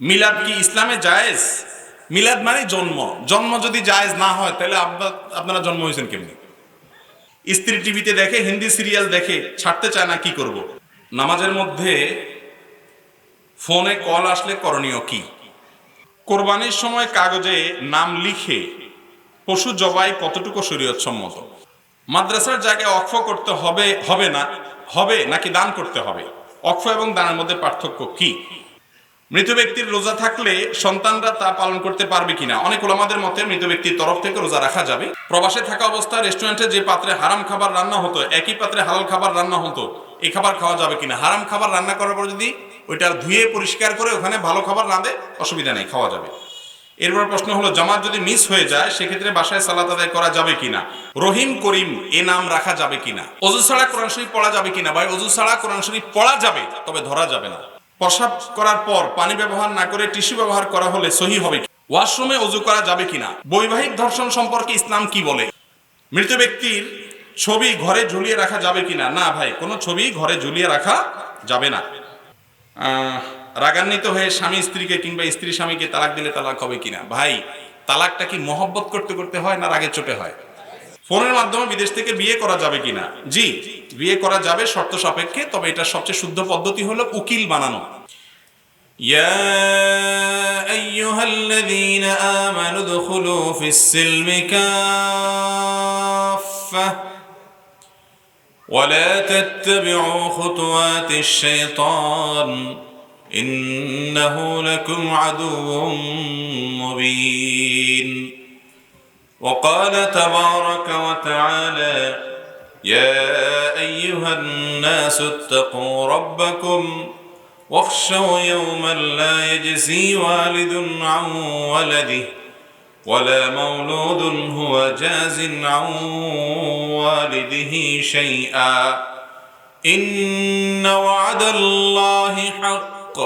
মিলাদ কি ইসলামে জায়েজ? মিলাদ মানে জন্ম। জন্ম যদি জায়েজ না হয় তাহলে আপনারা জন্ম হয়েছেন কেমনি? স্ত্রী টিভিতে দেখে, হিন্দি সিরিয়াল দেখে, ছাড়তে চায় না, কি করব? নামাজের মধ্যে ফোনে কল আসলে করণীয় কি? কোরবানির সময় কাগজে নাম লিখে পশু জবাই কতটুকু শরীয়ত সম্মত? মাদ্রাসার জায়গায় ওয়াকফ করতে হবে হবে না হবে নাকি দান করতে হবে? ওয়াকফ এবং দানের মধ্যে পার্থক্য কি? মৃত ব্যক্তির রোজা থাকলে সন্তানরা তা পালন করতে পারবে কিনা? অনেক ওলামাদের মতে মৃত ব্যক্তির তরফ থেকে রোজা রাখা যাবে। প্রবাসে থাকা অবস্থায় রেস্টুরেন্টে যে পাত্রে হারাম খাবার রান্না হতো একই পাত্রে হালাল খাবার রান্না হতো, এই খাবার খাওয়া যাবে কিনা? হারাম খাবার রান্না করার পর যদি ওইটা ধুয়ে পরিষ্কার করে ওখানে ভালো খাবার রাঁধে, অসুবিধা নেই, খাওয়া যাবে। এরপর প্রশ্ন হলো, জামাত যদি মিস হয়ে যায় সেক্ষেত্রে বাসায় সালাত আদায় করা যাবে কিনা? রহিম করিম এ নাম রাখা যাবে কিনা? অজু ছাড়া কোরআন শরীফ পড়া যাবে কিনা? ভাই, অজু ছাড়া কোরআন শরীফ পড়া যাবে, তবে ধরা যাবে না। প্রসাব করার পর পানি ব্যবহার না করে টিস্যু ব্যবহার করা হলে সহি হবে কি? ওয়াশরুমে অজু করা যাবে কিনা? বৈবাহিক ধর্ষণ সম্পর্কে ইসলাম কি বলে? মৃত ব্যক্তির ছবি ঘরে ঝুলিয়ে রাখা যাবে কিনা? না ভাই, কোনো ছবি ঘরে ঝুলিয়ে রাখা যাবে না। রাগান্বিত হয়ে স্বামী স্ত্রীকে কিংবা স্ত্রী স্বামীকে তালাক দিলে তালাক হবে কিনা? ভাই, তালাকটা কি মহব্বত করতে করতে হয় না রাগের চোটে হয়? ফোনের মাধ্যমে বিদেশ থেকে বিয়ে করা যাবে কিনা? জি, বিয়ে করা যাবে শর্ত সাপেক্ষে, তবে এটা সবচেয়ে শুদ্ধ পদ্ধতি হলো উকিল বানানো। ইয়া আইয়ুহাল্লাযীনা আমানু দুখুলু ফিস-সিলমি কাফফা ওয়া লা তাত্তাবিউ খুতুওয়াতিশ শাইতান ইন্নাহু লাকুম আদুউম মুবিন। وقال تبارك وتعالى يا أيها الناس اتقوا ربكم واخشوا يوما لا يجزي والد عن ولده ولا مولود هو جاز عن والده شيئا إن وعد الله حق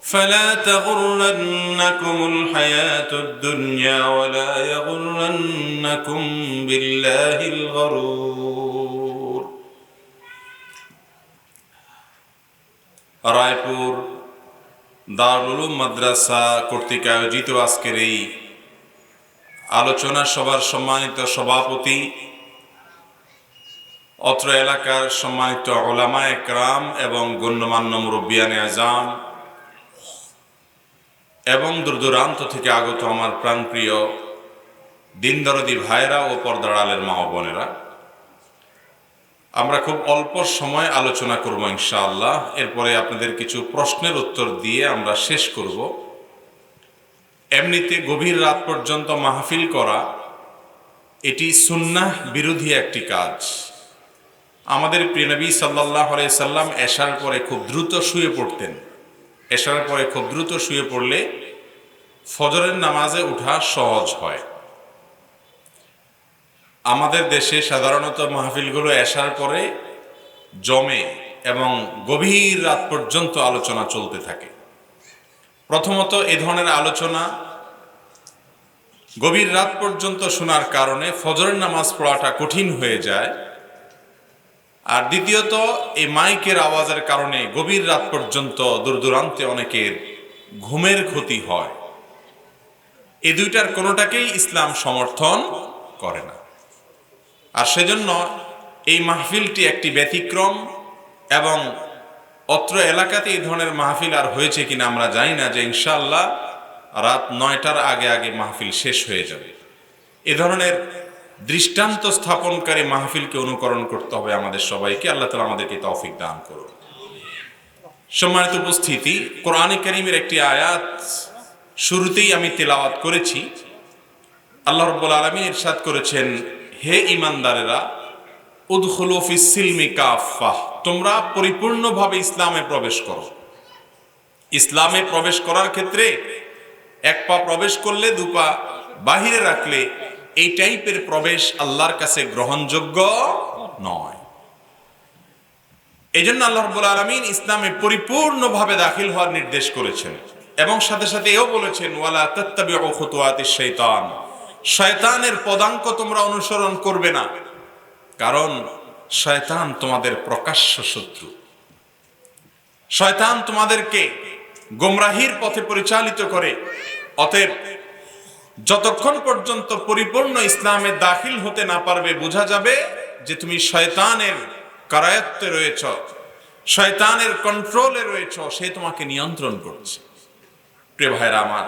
فلا تغرنكم الحياة الدنيا ولا يغرنكم بالله الغرور। রায়পুর দারুল উলুম মাদ্রাসা কর্তৃক আয়োজিত আজকের এই আলোচনা সভার সম্মানিত সভাপতি, অত্র এলাকার সম্মানিত উলামা একরাম এবং গণ্যমান্য মুরব্বিয়ানে আজম এবং দূরদূরান্ত থেকে আগত আমার প্রাণপ্রিয় দিনদরদি ভাইরা ও পর্দার আলের মা ও বোনেরা, আমরা খুব অল্প সময় আলোচনা করব ইনশাআল্লাহ। এরপরে আপনাদের কিছু প্রশ্নের উত্তর দিয়ে আমরা শেষ করব। এমনিতে গভীর রাত পর্যন্ত মাহফিল করা এটি সুন্নাহ বিরোধী একটি কাজ। আমাদের প্রিয় নবী সাল্লাল্লাহু আলাইহি সাল্লাম এশার পরে খুব দ্রুত শুয়ে পড়তেন। এশার পরে খুব দ্রুত শুয়ে পড়লে ফজরের নামাজে ওঠা সহজ হয়। আমাদের দেশে সাধারণত মাহফিলগুলো এশার পরে জমে এবং গভীর রাত পর্যন্ত আলোচনা চলতে থাকে। প্রথমত, এ ধরনের আলোচনা গভীর রাত পর্যন্ত শোনার কারণে ফজরের নামাজ পড়াটা কঠিন হয়ে যায়। আর দ্বিতীয়ত, এই মাইকের আওয়াজের কারণে গভীর রাত পর্যন্ত দূরদূরান্তে অনেকের ঘুমের ক্ষতি হয়। এই দুইটার কোনোটাকেই ইসলাম সমর্থন করে না। আর সেজন্য এই মাহফিলটি একটি ব্যতিক্রম, এবং অত্র এলাকাতে এই ধরনের মাহফিল আর হয়েছে কিনা আমরা জানি না, যে ইনশাআল্লাহ রাত 9টার আগে আগে মাহফিল শেষ হয়ে যাবে। এ ধরনের দৃষ্টান্ত স্থাপনকারী মাহফিলকে অনুকরণ করতে হবে আমাদের সবাইকে। আল্লাহ তাআলা আমাদেরকে তৌফিক দান করুন। সম্মানিত উপস্থিতি, কোরআনে কারীমের একটি আয়াত শুরুতেই আমি তেলাওয়াত করেছি। আল্লাহ রাব্বুল আলামিন ইরশাদ করেছেন, হে ঈমানদারেরা, উদখুলু ফিস-সিলমি কাফফা, তোমরা পরিপূর্ণভাবে ইসলামে প্রবেশ করো। ইসলামে প্রবেশ করার ক্ষেত্রে এক পা প্রবেশ করলে দু পা বাহিরে রাখলে এই টাইপের প্রবেশ আল্লাহর কাছে গ্রহণযোগ্য নয়। এজন্য আল্লাহ রাব্বুল আলামিন ইসলামে পরিপূর্ণভাবে দাখিল হওয়ার নির্দেশ করেছেন, এবং সাথে সাথে এও বলেছেন, ওয়ালা তাত্তাবিউ খুতুওয়াতিশ শাইতান, শয়তানের পদাঙ্ক তোমরা অনুসরণ করবে না, কারণ শয়তান তোমাদের প্রকাশ্য শত্রু। শয়তান তোমাদেরকে গোমরাহির পথে পরিচালিত করে। অতএব যতক্ষণ পর্যন্ত পরিপূর্ণ ইসলামে দাখিল হতে না পারবে, বোঝা যাবে যে তুমি শয়তানের কারায়ত্তে রয়েছ, শয়তানের কন্ট্রোলে রয়েছ, সে তোমাকে নিয়ন্ত্রণ করছে। প্রিয় ভাইরা আমার,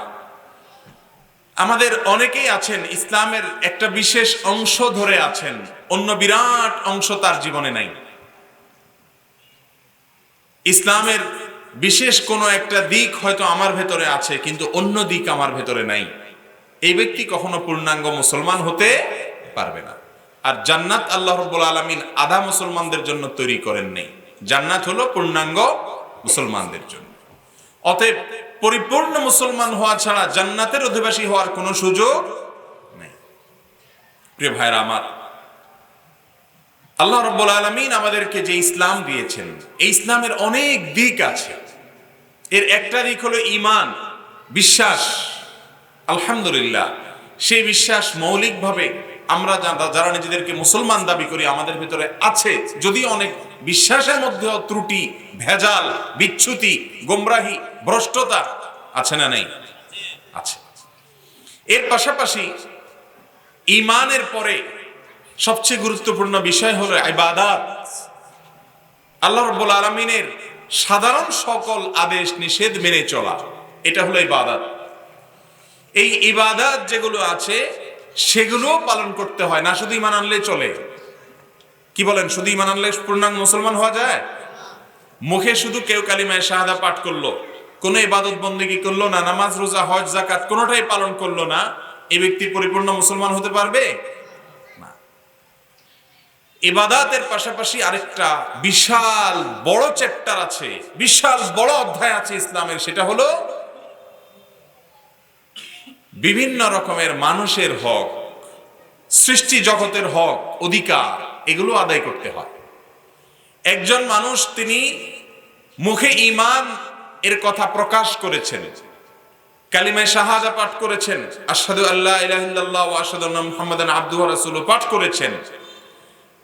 আমাদের অনেকেই আছেন ইসলামের একটা বিশেষ অংশ ধরে আছেন, অন্য বিরাট অংশ তার জীবনে নাই। ইসলামের বিশেষ কোনো একটা দিক হয়তো আমার ভেতরে আছে, কিন্তু অন্য দিক আমার ভেতরে নাই। এই ব্যক্তি কখনো পূর্ণাঙ্গ মুসলমান হতে পারবে না। আর জান্নাত আল্লাহ রাব্বুল আলামিন আধা মুসলমানদের জন্য তৈরি করেন নাই। জান্নাত হলো পূর্ণাঙ্গ মুসলমানদের জন্য। অতএব পরিপূর্ণ মুসলমান হওয়া ছাড়া জান্নাতের অধিবাসী হওয়ার কোনো সুযোগ নেই। প্রিয় ভাইরা আমার, আল্লাহ রাব্বুল আলামিন আমাদেরকে যে ইসলাম দিয়েছেন, এই ইসলামের অনেক দিক আছে। এর একটা দিক হলো ঈমান, বিশ্বাস। আলহামদুলিল্লাহ, সেই বিশ্বাস মৌলিকভাবে আমরা যারা নিজেদেরকে মুসলমান দাবি করি আমাদের ভিতরে আছে, যদিও অনেক বিশ্বাসের মধ্যেও ত্রুটি, ভেজাল, বিচ্যুতি, গোমরাহি, ভ্রষ্টতা আছে না নেই? আছে। এর পাশাপাশি ঈমানের পরে সবচেয়ে গুরুত্বপূর্ণ বিষয় হলো ইবাদত। আল্লাহ রাব্বুল আলামিনের সাধারণ সকল আদেশ নিষেধ মেনে চলা, এটা হলো ইবাদত। এই ইবাদত যেগুলো আছে সেগুলো পালন করতে হয়, না শুধু ঈমান আনলে চলে। কি বলেন, শুধু ঈমান আনলে পূর্ণাঙ্গ মুসলমান হওয়া যায়? মুখে শুধু কেউ কালিমায়ে শাহাদা পাঠ করলো, কোনো ইবাদত বন্দেগী করলো না, নামাজ রোজা হজ যাকাত কোনোটাই পালন করলো না, এই ব্যক্তি পরিপূর্ণ মুসলমান হতে পারবে না। ইবাদতের পাশাপাশি আরেকটা বিশাল বড় চ্যাপ্টার আছে, বিশাল বড় অধ্যায় আছে ইসলামের, সেটা হলো বিভিন্ন রকমের মানুষের হক, সৃষ্টি জগতের হক, অধিকার, এগুলো আদায় করতে হয়। একজন মানুষ তিনি মুখে ঈমান এর কথা প্রকাশ করেছেন, কালিমায়ে শাহাদা পাঠ করেছেন, আশহাদু আল্লা ইলাহা ইল্লাল্লাহ ওয়া আশহাদু আন্না মুহাম্মাদান আবদুহু ওয়া রাসূলুহু পাঠ করেছেন,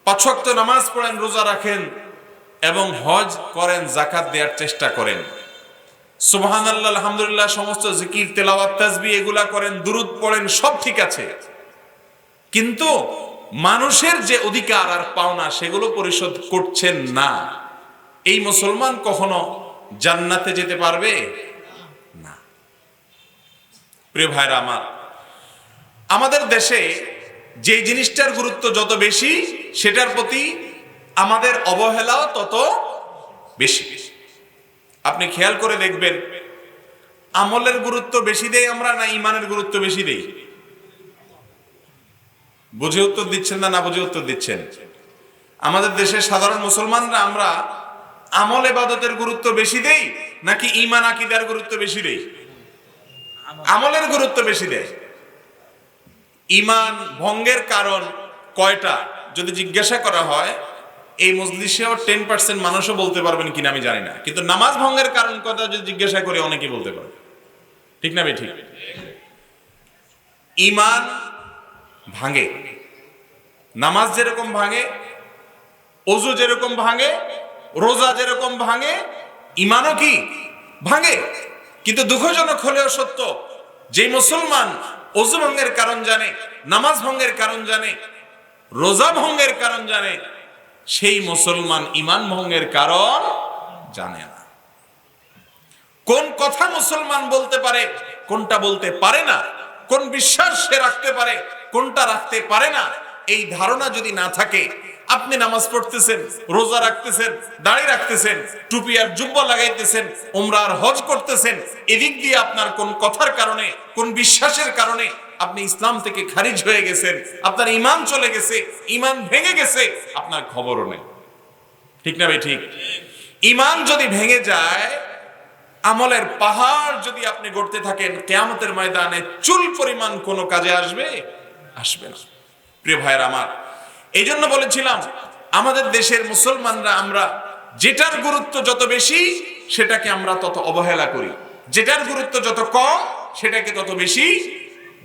5 ওয়াক্ত নামাজ পড়েন, রোজা রাখেন এবং হজ করেন, যাকাত দেওয়ার চেষ্টা করেন, সুবহানাল্লাহ আলহামদুলিল্লাহ সমস্ত জিকির, তেলাওয়াত, তাসবিহ এগুলা করেন, দুরূদ পড়েন, সব ঠিক আছে। কিন্তু মানুষের যে অধিকার আর পাওনা সেগুলো পরিশোধ করছেন না। এই মুসলমান কখনো জান্নাতে যেতে পারবে না। প্রিয় ভাইরা আমার, আমাদের দেশে যে জিনিসটার গুরুত্ব যত বেশি সেটার প্রতি আমাদের অবহেলাও তত বেশি। আপনি খেয়াল করে দেখবেন, আমলের গুরুত্ব বেশি দেই আমরা না ঈমানের গুরুত্ব বেশি দেই? বুঝে উত্তর দিচ্ছেন না, না বুঝে উত্তর দিচ্ছেন? আমাদের দেশের সাধারণ মুসলমানরা আমরা আমল ইবাদতের গুরুত্ব বেশি দেই নাকি ঈমান আকীদার গুরুত্ব বেশি দেই? আমলের গুরুত্ব বেশি দেয়। ঈমান ভঙ্গের কারণ কয়টা যদি জিজ্ঞাসা করা হয়, এই মজলিসেও 10% মানুষও বলতে পারবেন কিনা আমি জানি না, কিন্তু নামাজ ভঙ্গের কারণ কয়টা যদি জিজ্ঞাসা করি অনেকেই বলতে পারবে। ঠিক না ঠিক? ঈমান ভাঙে, নামাজ যেরকম ভাঙে, ওযু যেরকম ভাঙে, রোজা যেরকম ভাঙে, ঈমানও কি ভাঙে। কিন্তু দুঃখজনক হলেও সত্য, যে মুসলমান ওযু ভঙ্গের কারণ জানে, নামাজ ভঙ্গের কারণ জানে, রোজা ভঙ্গের কারণ জানে, সেই মুসলমান ঈমান ভঙ্গের কারণ জানে না। কোন কথা মুসলমান বলতে পারে, কোনটা বলতে পারে না, কোন বিশ্বাস সে রাখতে পারে, কোনটা রাখতে পারে না, এই ধারণা যদি না থাকে, আপনি নামাজ পড়তেছেন, রোজা রাখতেছেন, দাড়ি রাখতেছেন, টুপি আর জুব্বা লাগাইতেছেন, উমরা আর হজ করতেছেন, এদিক দিয়ে আপনার কোন কথার কারণে, কোন বিশ্বাসের কারণে আপনি ইসলাম থেকে খারিজ হয়ে গেছেন, আপনার ঈমান চলে গেছে, ঈমান ভেঙে গেছে, আপনার খবরও নেই। ঠিক না ভাই ঠিক? ঈমান যদি ভেঙে যায়, আমলের পাহাড় যদি আপনি গড়তে থাকেন, কিয়ামতের ময়দানে চুল পরিমাণ কোনো কাজে আসবে? আসবে না। প্রিয় ভাইয়ের আমার, এই জন্য বলেছিলাম আমাদের দেশের মুসলমানরা আমরা যেটার গুরুত্ব যত বেশি সেটাকে আমরা তত অবহেলা করি, যেটার গুরুত্ব যত কম সেটাকে তত বেশি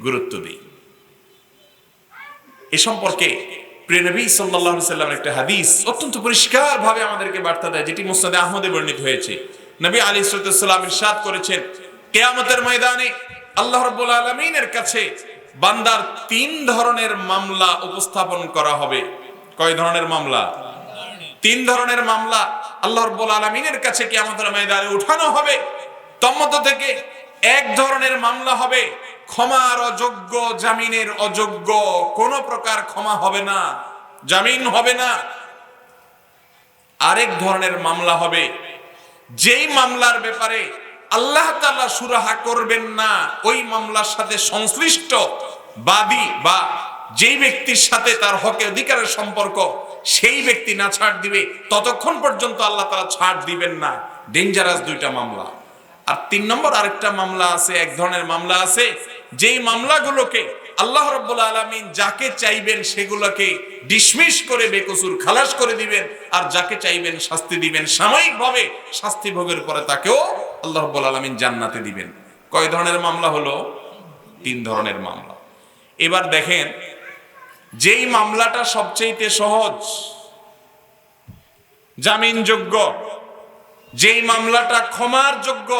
গুরুত্ব দিই। এ সম্পর্কে প্রিয় নবী সাল্লাল্লাহু আলাইহি ওয়াসাল্লামের একটা হাদিস অত্যন্ত পরিষ্কার ভাবে আমাদেরকে বার্তা দেয়, যেটি মুসনাদে আহমদে বর্ণিত হয়েছে। নবী আলাইহিস সালাম ইরশাদ করেছেন, কিয়ামতের ময়দানে আল্লাহ রাব্বুল আলামিনের কাছে বান্দার 3 ধরনের মামলা উপস্থাপন করা হবে। কয় ধরনের মামলা? 3 ধরনের মামলা আল্লাহ রাব্বুল আলামিনের কাছে কিয়ামতের ময়দানে উঠানো হবে। তন্মধ্য থেকে এক ধরনের মামলা হবে ক্ষমার অযোগ্য, জামিনের অযোগ্য, কোন প্রকার ক্ষমা হবে না, জামিন হবে না। আরেক ধরনের মামলা হবে যেই মামলার ব্যাপারে আল্লাহ তাআলা সুরাহা করবেন না, ওই মামলার সাথে সংশ্লিষ্ট বাদী বা যেই ব্যক্তির সাথে তার হকে অধিকারের সম্পর্ক, সেই ব্যক্তি না ছাড় দিবে ততক্ষণ পর্যন্ত আল্লাহ তাআলা ছাড় দিবেন না। ডেঞ্জারাস 2টা মামলা। আর 3 নম্বর আরেকটা মামলা আছে, এক ধরনের মামলা আছে যেই মামলাগুলোকে আল্লাহ রাব্বুল আলামিন যাকে চাইবেন সেগুলোকে ডিসমিস করে বেকসুর খালাস করে দিবেন, আর যাকে চাইবেন শাস্তি দিবেন, সাময়িকভাবে শাস্তি ভোগের পরে তাকেও আল্লাহ রাব্বুল আলামিন জান্নাতে দিবেন। কয় ধরনের মামলা হলো? 3 ধরনের মামলা। এবার দেখেন, যেই মামলাটা সবচেয়ে সহজ, জামিনযোগ্য, যেই মামলাটা ক্ষমার যোগ্য,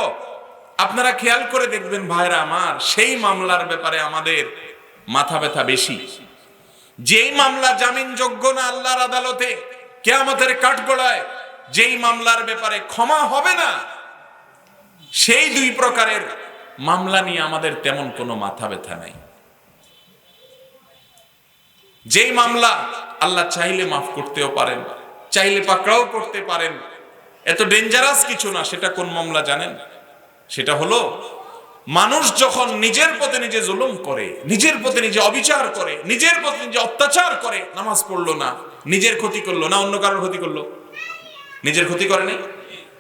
আপনারা খেয়াল করে দেখবেন ভাইরা আমার, সেই মামলার ব্যাপারে আমাদের মাথা ব্যথা বেশি। যেই মামলা জামিনযোগ্য না আল্লাহর আদালতে কিয়ামতের কাঠগড়ায়, যেই মামলার ব্যাপারে ক্ষমা হবে না, সেই 2 প্রকারের মামলা নিয়ে আমাদের তেমন কোনো মাথা ব্যথা নাই। যেই মামলা আল্লাহ চাইলে মাফ করতেও পারেন, চাইলে পাকড়াও করতে পারেন, এত ডেঞ্জারাস কিছু না। সেটা কোন মামলা জানেন? সেটা হলো মানুষ যখন নিজের প্রতি নিজে জুলুম করে, নিজের প্রতি নিজে অবিচার করে, নিজের প্রতি নিজে অত্যাচার করে, নামাজ পড়লো না, নিজের ক্ষতি করলো না, অন্য কারোর ক্ষতি করলো? নিজের ক্ষতি করে নাই?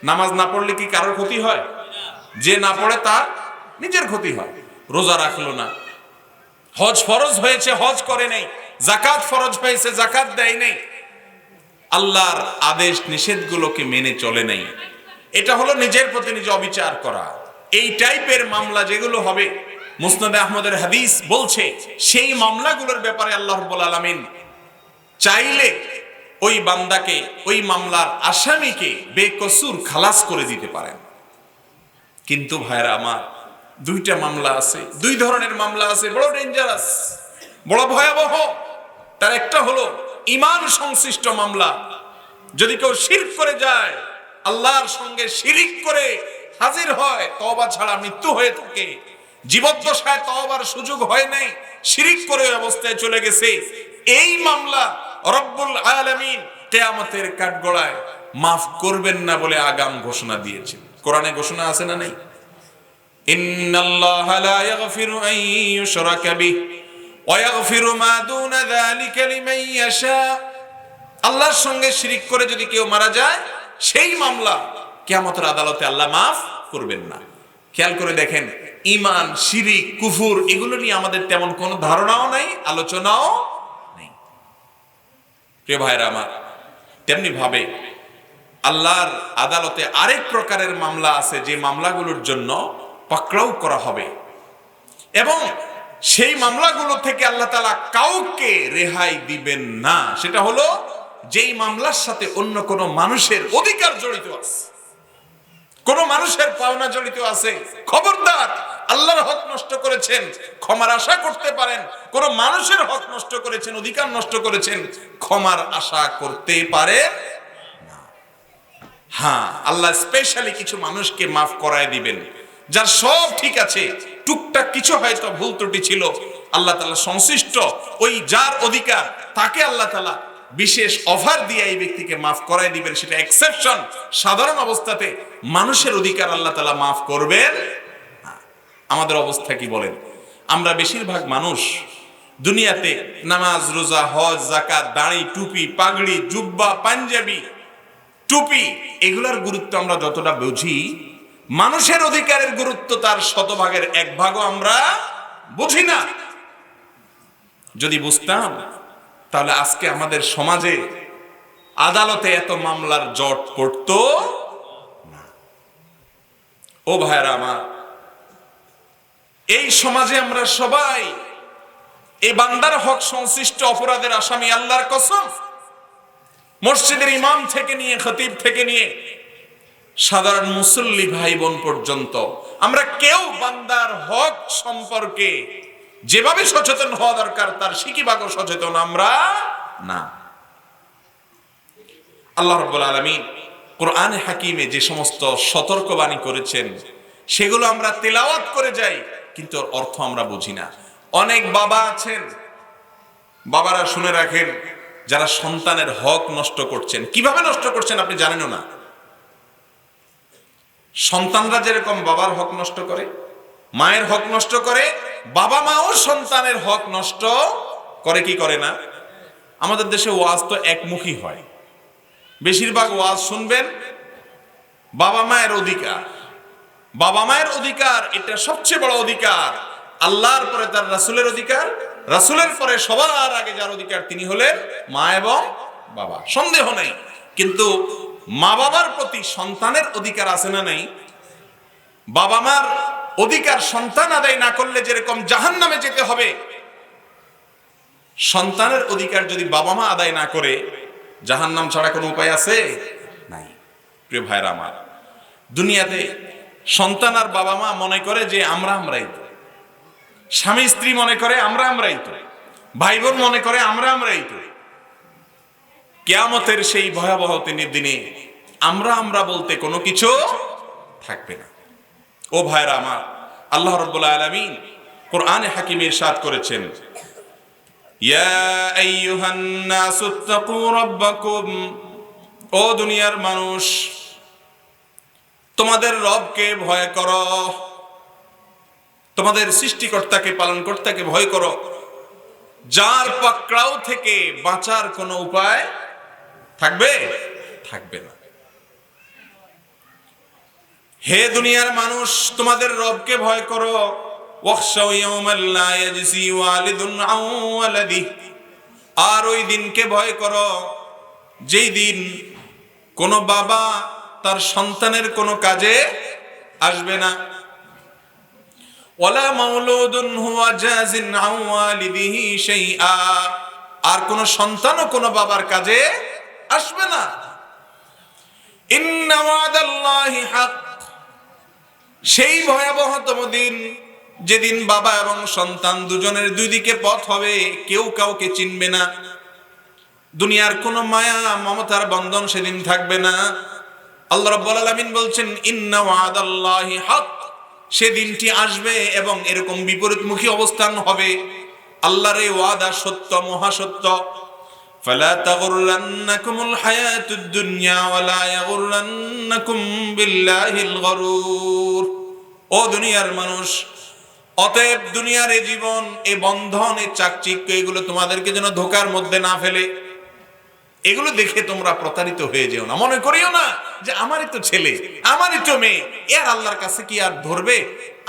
নামাজ না পড়লে কি কারোর ক্ষতি হয়? যে না পড়ে তার নিজের ক্ষতি হয়। রোজা রাখলো না, হজ ফরজ হয়েছে হজ করে নাই, যাকাত ফরজ হয়েছে যাকাত দেয় নাই, আল্লাহর আদেশ নিষেধগুলোকে মেনে চলে নাই, এটা হলো নিজের প্রতি নিজে অবিচার করা। এই টাইপের মামলা যেগুলো হবে, মুসনাদে আহমদের হাদিস বলছে সেই মামলাগুলোর ব্যাপারে আল্লাহ রাব্বুল আলামিন চাইলে ওই বান্দাকে, ওই মামলার আসামিকে বেকসুর খালাস করে দিতে পারেন। কিন্তু ভাইরা আমার, 2টা মামলা আছে, 2 ধরনের মামলা আছে, বড় ডেঞ্জারাস, বড় ভয়াবহ। তার একটা হলো ঈমান সংশ্লিষ্ট মামলা। যদি কেউ শিরক করে যায়, আল্লাহর সঙ্গে শিরিক করে হাজির হয়, তওবা ছাড়া মৃত্যু হয়ে থাকে, জীবদ্দশায় তওবার সুযোগ হয় নাই, শিরিক করে অবস্থায় চলে গেছে, এই মামলা রব্বুল আলামিন কিয়ামতের কাঠগড়ায় মাফ করবেন না বলে আগাম ঘোষণা দিয়েছেন। কোরআনে ঘোষণা আছে না নাই? ইন্নাল্লাহা লা ইয়াগফিরু আন ইউশরাকা বিহি ওয়া ইয়াগফিরু মা দুনা যালিকা লিমান ইয়াশা। আল্লাহর সঙ্গে শিরিক করে যদি কেউ মারা যায়, সেই মামলা কিয়ামতের আদালতে আল্লাহ মাফ করবেন না। খেয়াল করে দেখেন, ঈমান, শিরিক, কুফর এগুলো নিয়ে আমাদের তেমন কোনো ধারণাও নাই, আলোচনাও নেই। প্রিয় ভাইরা আমার, তেমনি ভাবে আল্লাহর আদালতে আরেক প্রকারের মামলা আছে, যে মামলাগুলোর জন্য পাকড়াও করা হবে, এবং সেই মামলাগুলো থেকে আল্লাহ তাআলা কাউকে রেহাই দিবেন না। সেটা হলো যেই মামলার সাথে অন্য কোনো মানুষের অধিকার জড়িত আছে, কোন মানুষের পাওনা জড়িত আছে, খবরদার। আল্লাহর হক নষ্ট করেছেন, ক্ষমার আশা করতে পারেন। কোন মানুষের হক নষ্ট করেছেন, অধিকার নষ্ট করেছেন, ক্ষমার আশা করতে পারেন না। হ্যাঁ, আল্লাহ স্পেশালি কিছু মানুষকে মাফ করায় দিবেন, যার সব ঠিক আছে, টুকটাক কিছু হয়তো ভুল ত্রুটি ছিল, আল্লাহ তাআলা সংশ্লিষ্ট ওই যার অধিকার, তাকে আল্লাহ তাআলা বিশেষ অফার দিয়ে এই ব্যক্তিকে মাফ করাই দিবেন। সেটা এক্সেপশন। সাধারণ অবস্থাতে মানুষের অধিকার আল্লাহ তাআলা মাফ করবেন না। আমাদের অবস্থা কি বলেন? আমরা বেশিরভাগ মানুষ দুনিয়াতে নামাজ, রোজা, হজ, যাকাত, দাড়ি, টুপি, পাগড়ি, জুব্বা, পাঞ্জাবি, টুপি, এগুলার গুরুত্ব আমরা যতটা বুঝি, মানুষের অধিকারের গুরুত্ব তার 100 ভাগের 1 ভাগও আমরা বুঝি না। যদি বুঝতাম, তাহলে আজকে আমাদের সমাজে আদালতে এত মামলার জট পড়তো না। ও ভাইরা আমার, এই সমাজে আমরা সবাই এই বান্দার হক সংশ্লিষ্ট অপরাধের আসামি। আল্লাহর কসম, মসজিদের ইমাম থেকে নিয়ে, খতিব থেকে নিয়ে, সাধারণ মুসল্লি ভাই বোন পর্যন্ত আমরা কেউ বান্দার হক সম্পর্কে যেভাবে সচেতন হওয়া দরকার তার সিকিভাগও সচেতন আমরা না। আল্লাহ রাব্বুল আলামিন কোরআনে হাকিমে যে সমস্ত সতর্কবাণী করেছেন সেগুলো আমরা তেলাওয়াত করে যাই, কিন্তু অর্থ আমরা বুঝি না। অনেক বাবা আছেন, বাবারা শুনে রাখেন, যারা সন্তানের হক নষ্ট করছেন। কিভাবে নষ্ট করছেন আপনি জানেনও না। সন্তানরা যেরকম বাবার হক নষ্ট করে, মায়ের হক নষ্ট করে, বাবা মাও সন্তানের হক নষ্ট করে কি করে না? আমাদের দেশে ওয়াজ তো একমুখী হয়, বেশিরভাগ ওয়াজ শুনবেন বাবা মায়ের অধিকার, বাবা মায়ের অধিকার, এটা সবচেয়ে বড় অধিকার। আল্লাহর পরে তার রাসূলের অধিকার, রাসূলের পরে সবার আগে যার অধিকার তিনি হলেন মা এবং বাবা, সন্দেহ নেই। কিন্তু মা বাবার প্রতি সন্তানের অধিকার আছে না নেই? বাবা মার অধিকার সন্তান আদায় না করলে যেরকম জাহান্নামে যেতে হবে, সন্তানের অধিকার যদি বাবা মা আদায় না করে জাহান্নাম ছাড়া কোনো উপায় আছে? নাই। প্রিয় ভাইরা আমার, দুনিয়াতে সন্তান আর বাবা মা মনে করে যে আমরাই তো, স্বামী স্ত্রী মনে করে আমরাই তো, ভাই বোন মনে করে আমরাই তো। কিয়ামতের সেই ভয়াবহ দিনে আমরা বলতে কোনো কিছু থাকবে না। ও ভাইরা আমার, আল্লাহ রাব্বুল আলামিন কোরআনে হাকিমে ইরশাদ করেছেন, ইয়া আইয়ুহান নাসুত্তাকু রাব্বাকুম, ও দুনিয়ার মানুষ তোমাদের রবকে ভয় করো, তোমাদের সৃষ্টিকর্তাকে পালনকর্তাকে ভয় করো, যার পাকড়াও থেকে বাঁচার কোনো উপায় থাকবে না। হে দুনিয়ার মানুষ তোমাদের রবকে ভয় করো, ওয়াখশাউ ইয়াওমান লা ইয়াজসি ওয়ালিদুন আন ওয়ালাদিহি, আর ওই দিনকে ভয় করো যেই দিন কোনো বাবা তার সন্তানের কোনো কাজে আসবে না। ওয়ালা মাউলুদুন হুয়া জাযিন আন ওয়ালিদিহি শাইআ, আর কোন সন্তানও কোন বাবার কাজে আসবে না। ইন্না ওয়াদাল্লাহি হক, সেই ভয়াবহতম দিন যেদিন বাবা এবং সন্তান দুজনের দুই দিকে পথ হবে, কেউ কাউকে চিনবে না। দুনিয়ার কোন মায়া মমতার বন্ধন সেদিন থাকবে না। আল্লাহ রাব্বুল আলামিন বলছেন ইন্না ওয়াদাল্লাহি হক, সেদিনটি আসবে এবং এরকম বিপরীতমুখী অবস্থান হবে। আল্লাহর এই ওয়াদা সত্য, মহাসত্য। ফালা তাগুররান্নাকুমুল হায়াতুদ দুনিয়া ওয়ালা ইয়াগুররান্নাকুম বিল্লাহিল গরুর। ও দুনিয়ার মানুষ, অতএব দুনিয়ার এই জীবন, এই বন্ধন, এই চাকচিক্য, এগুলো তোমাদেরকে যেন ধোঁকার মধ্যে না ফেলে। এগুলো দেখে তোমরা প্রতারিত হয়ে যেও না। মনে করিও না যে আমারই তো ছেলে, আমারই তো মেয়ে, এর আল্লাহর কাছে কি আর ধরবে?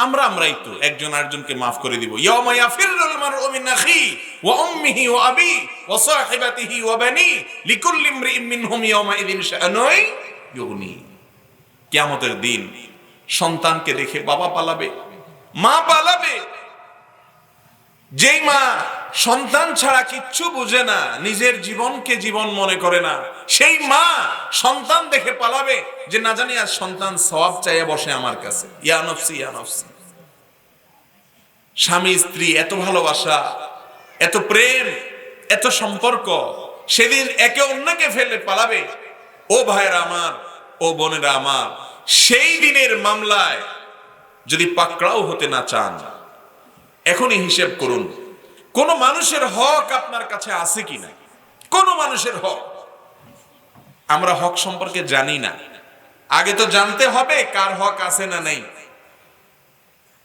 আমরাই তো একজন আরেকজনকে মাফ করে দিব। ইয়াউমা ইয়াফিরুল মারউ মিন আখি ওয়া উম্মিহি ওয়া আবি ওয়া সাহিবাতিহি ওয়া বানি লিকুল্লি ইমরিইম মিনহুম ইয়াউমা ইযিন শাআনুন ইউগনি। কিয়ামতের দিন সন্তানকে দেখে বাবা পালাবে, মা পালাবে। যেই মা সন্তান ছাড়া কিচ্ছু বুঝে না, নিজের জীবনকে জীবন মনে করে না, সেই মা সন্তান দেখে পালাবে যে না জানি আর সন্তান সওয়াব চাইয়া বসে আমার কাছে। ইয়া নফসি ইয়া নফসি। স্বামী স্ত্রী এত ভালোবাসা, এত প্রেম, এত সম্পর্ক, সেদিন একে অন্যকে ফেলে পালাবে। ও ভাইরা আমার, ও বোনেরা আমার, সেই দিনের মামলায় যদি পাকড়াও হতে না চান, এখনই হিসেব করুন কোন মানুষের হক আপনার কাছে আছে কিনা। কোন মানুষের হক আমরা হক সম্পর্কে জানি না। আগে তো জানতে হবে কার হক আছে না নেই।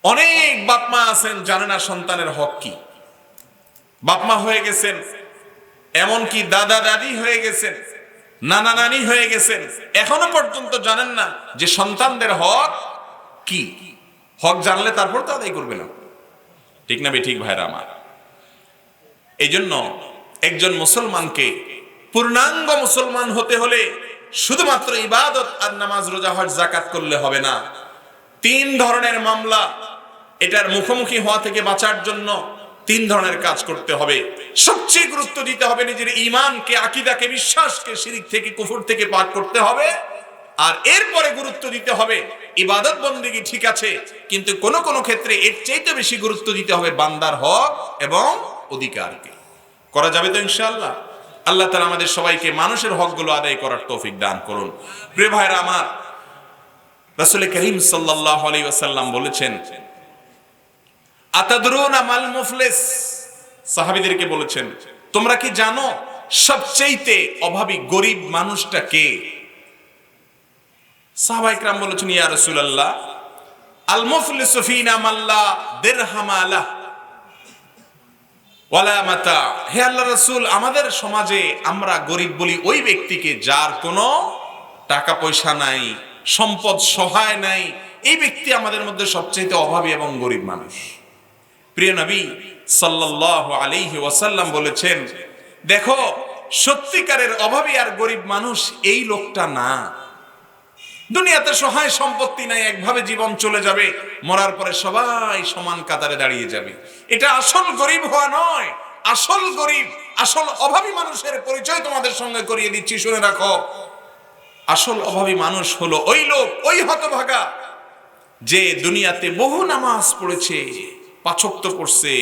অনেক বাপমা আছেন জানে না সন্তানের হক কি। বাপমা হয়ে গেছেন, এমনকি দাদা দাদি হয়ে গেছেন, নানা নানি হয়ে গেছেন, এখনো পর্যন্ত জানেন না যে সন্তানদের হক কি। হক জানলে তারপর তো আদায় করবে না। ঠিক না বেঠিক ভাইরা আমার? এই জন্য একজন মুসলমানকে পূর্ণাঙ্গ মুসলমান হতে হলে শুধুমাত্র ইবাদত আর নামাজ রোজা হজ যাকাত করলে হবে না। তিন ধরনের মামলা, এটার মুখোমুখি হওয়া থেকে বাঁচার জন্য তিন ধরনের কাজ করতে হবে। সবচেয়ে গুরুত্ব দিতে হবে নিজের ঈমানকে, আকীদাকে, বিশ্বাসকে শিরক থেকে, কুফর থেকে পাক করতে হবে। আর এরপরে গুরুত্ব দিতে হবে ইবাদত বন্দেগী ঠিক আছে, কিন্তু কোন কোন ক্ষেত্রে এর চাইতে বেশি গুরুত্ব দিতে হবে বান্দার হক এবং অধিকারকে। করা যাবে তো ইনশাআল্লাহ? আল্লাহ তাআলা আমাদের সবাইকে মানুষের হকগুলো আদায় করার তৌফিক দান করুন। প্রিয় ভাইরা আমার, রাসূল করিম সাল্লাল্লাহু আলাইহি ওয়াসাল্লাম বলেছেন, আতাদরুনা মাল মুফলিস, সাহাবীদেরকে বলেছেন, তোমরা কি জানো সবচেয়ে অভাবী গরিব মানুষটা কে? সাহাবা ইকরাম বলেছেন, ইয়া রাসূলুল্লাহ, আল মুফলিসু ফিনা মাল্লা দিরহামা লাহ ওয়ালা মাতা। হে আল্লাহর রাসূল, আমাদের সমাজে আমরা গরিব বলি ওই ব্যক্তিকে যার কোনো টাকা পয়সা নাই, সম্পদ সহায় নাই, এই ব্যক্তি আমাদের মধ্যে সবচেয়ে অভাবী এবং গরিব মানুষ। প্রিয় নবী সাল্লাল্লাহু আলাইহি ওয়াসাল্লাম বলেছেন, দেখো সত্যিকারের অভাবী আর গরিব মানুষ এই লোকটা না। দুনিয়াতে সহায় সম্পত্তি নাই, একভাবে জীবন চলে যাবে, মরার পরে সবাই সমান কাতারে দাঁড়িয়ে যাবে। এটা আসল গরিব হওয়া নয়। আসল গরিব, আসল অভাবী মানুষের পরিচয় তোমাদের সঙ্গে করিয়ে দিচ্ছি, শুনে রাখো। আসল অভাবী মানুষ হলো ওই লোক, ওই হতভাগা যে দুনিয়াতে বহু নামাজ পড়েছে, 5 ওয়াক্ত পড়ছে,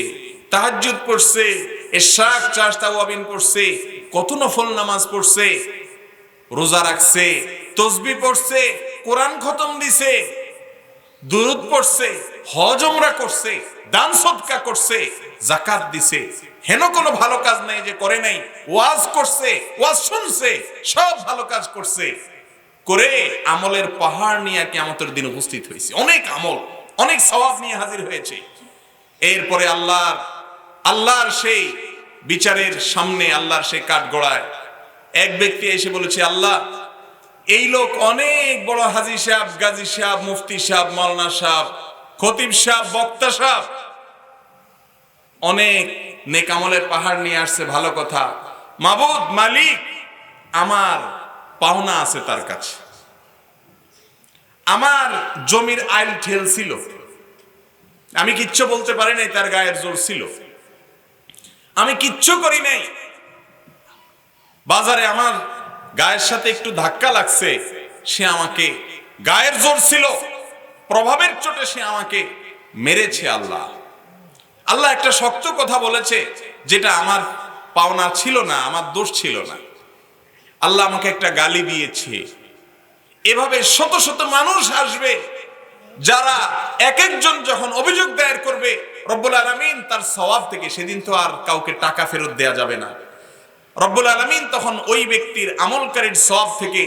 তাহাজ্জুদ পড়ছে, ইশরাক, 4 তাওয়াবিন পড়ছে, কত নফল নামাজ পড়ছে, রোজা রাখছে, তাসবিহ পড়ছে, কোরআন খতম দিছে, দুরূদ পড়ছে, হজ উমরা করছে, দান সদকা করছে, যাকাত দিছে, হেন কোনো ভালো কাজ নাই যে করে নাই। ওয়াজ করছে, ওয়াজ শুনছে, সব ভালো কাজ করছে, করে আমলের পাহাড় নিয়ে কিয়ামতের দিন উপস্থিত হয়েছে। অনেক আমল, অনেক সওয়াব নিয়ে হাজির হয়েছে। এরপরে আল্লাহর সেই বিচারের সামনে, আল্লাহর সেই কাঠগড়ায় এক ব্যক্তি এসে বলেছে, আল্লাহ, এই লোক অনেক বড় হাজী সাহেব, গাজী সাহেব, মুফতি সাহেব, মাওলানা সাহেব, খতিব সাহেব, বক্তা সাহেব, অনেক নেক আমলের পাহাড় নিয়ে আসছে, ভালো কথা। মাবুদ, মালিক, আমার পাওনা আছে তার কাছে, আমার জমির আইল ঠেল ছিল, আমি কিচ্ছু বলতে পারি নাই, তার গায়ের জোর ছিল, আমি কিচ্ছু করি নাই, বাজারে আমার গায়ের সাথে একটু ধাক্কা লাগছে, সে আমাকে, গায়ের জোর ছিল, প্রভাবের চোটে সে আমাকে মেরেছে। আল্লাহ একটা শক্ত কথা বলেছে, যেটা আমার পাওনা ছিল না, আমার দোষ ছিল না। আল্লাহ আমাকে একটা গালি দিয়েছে। এভাবে শত শত মানুষ আসবে, যারা এক একজন যখন অভিযোগ দায়ের করবে, রব্বুল আলামিন তার সওয়াব থেকে, সেদিন তো আর কাউকে টাকা ফেরত দেয়া যাবে না, রব্বুল আলামিন তখন ওই ব্যক্তির আমলকারীর সওয়াব থেকে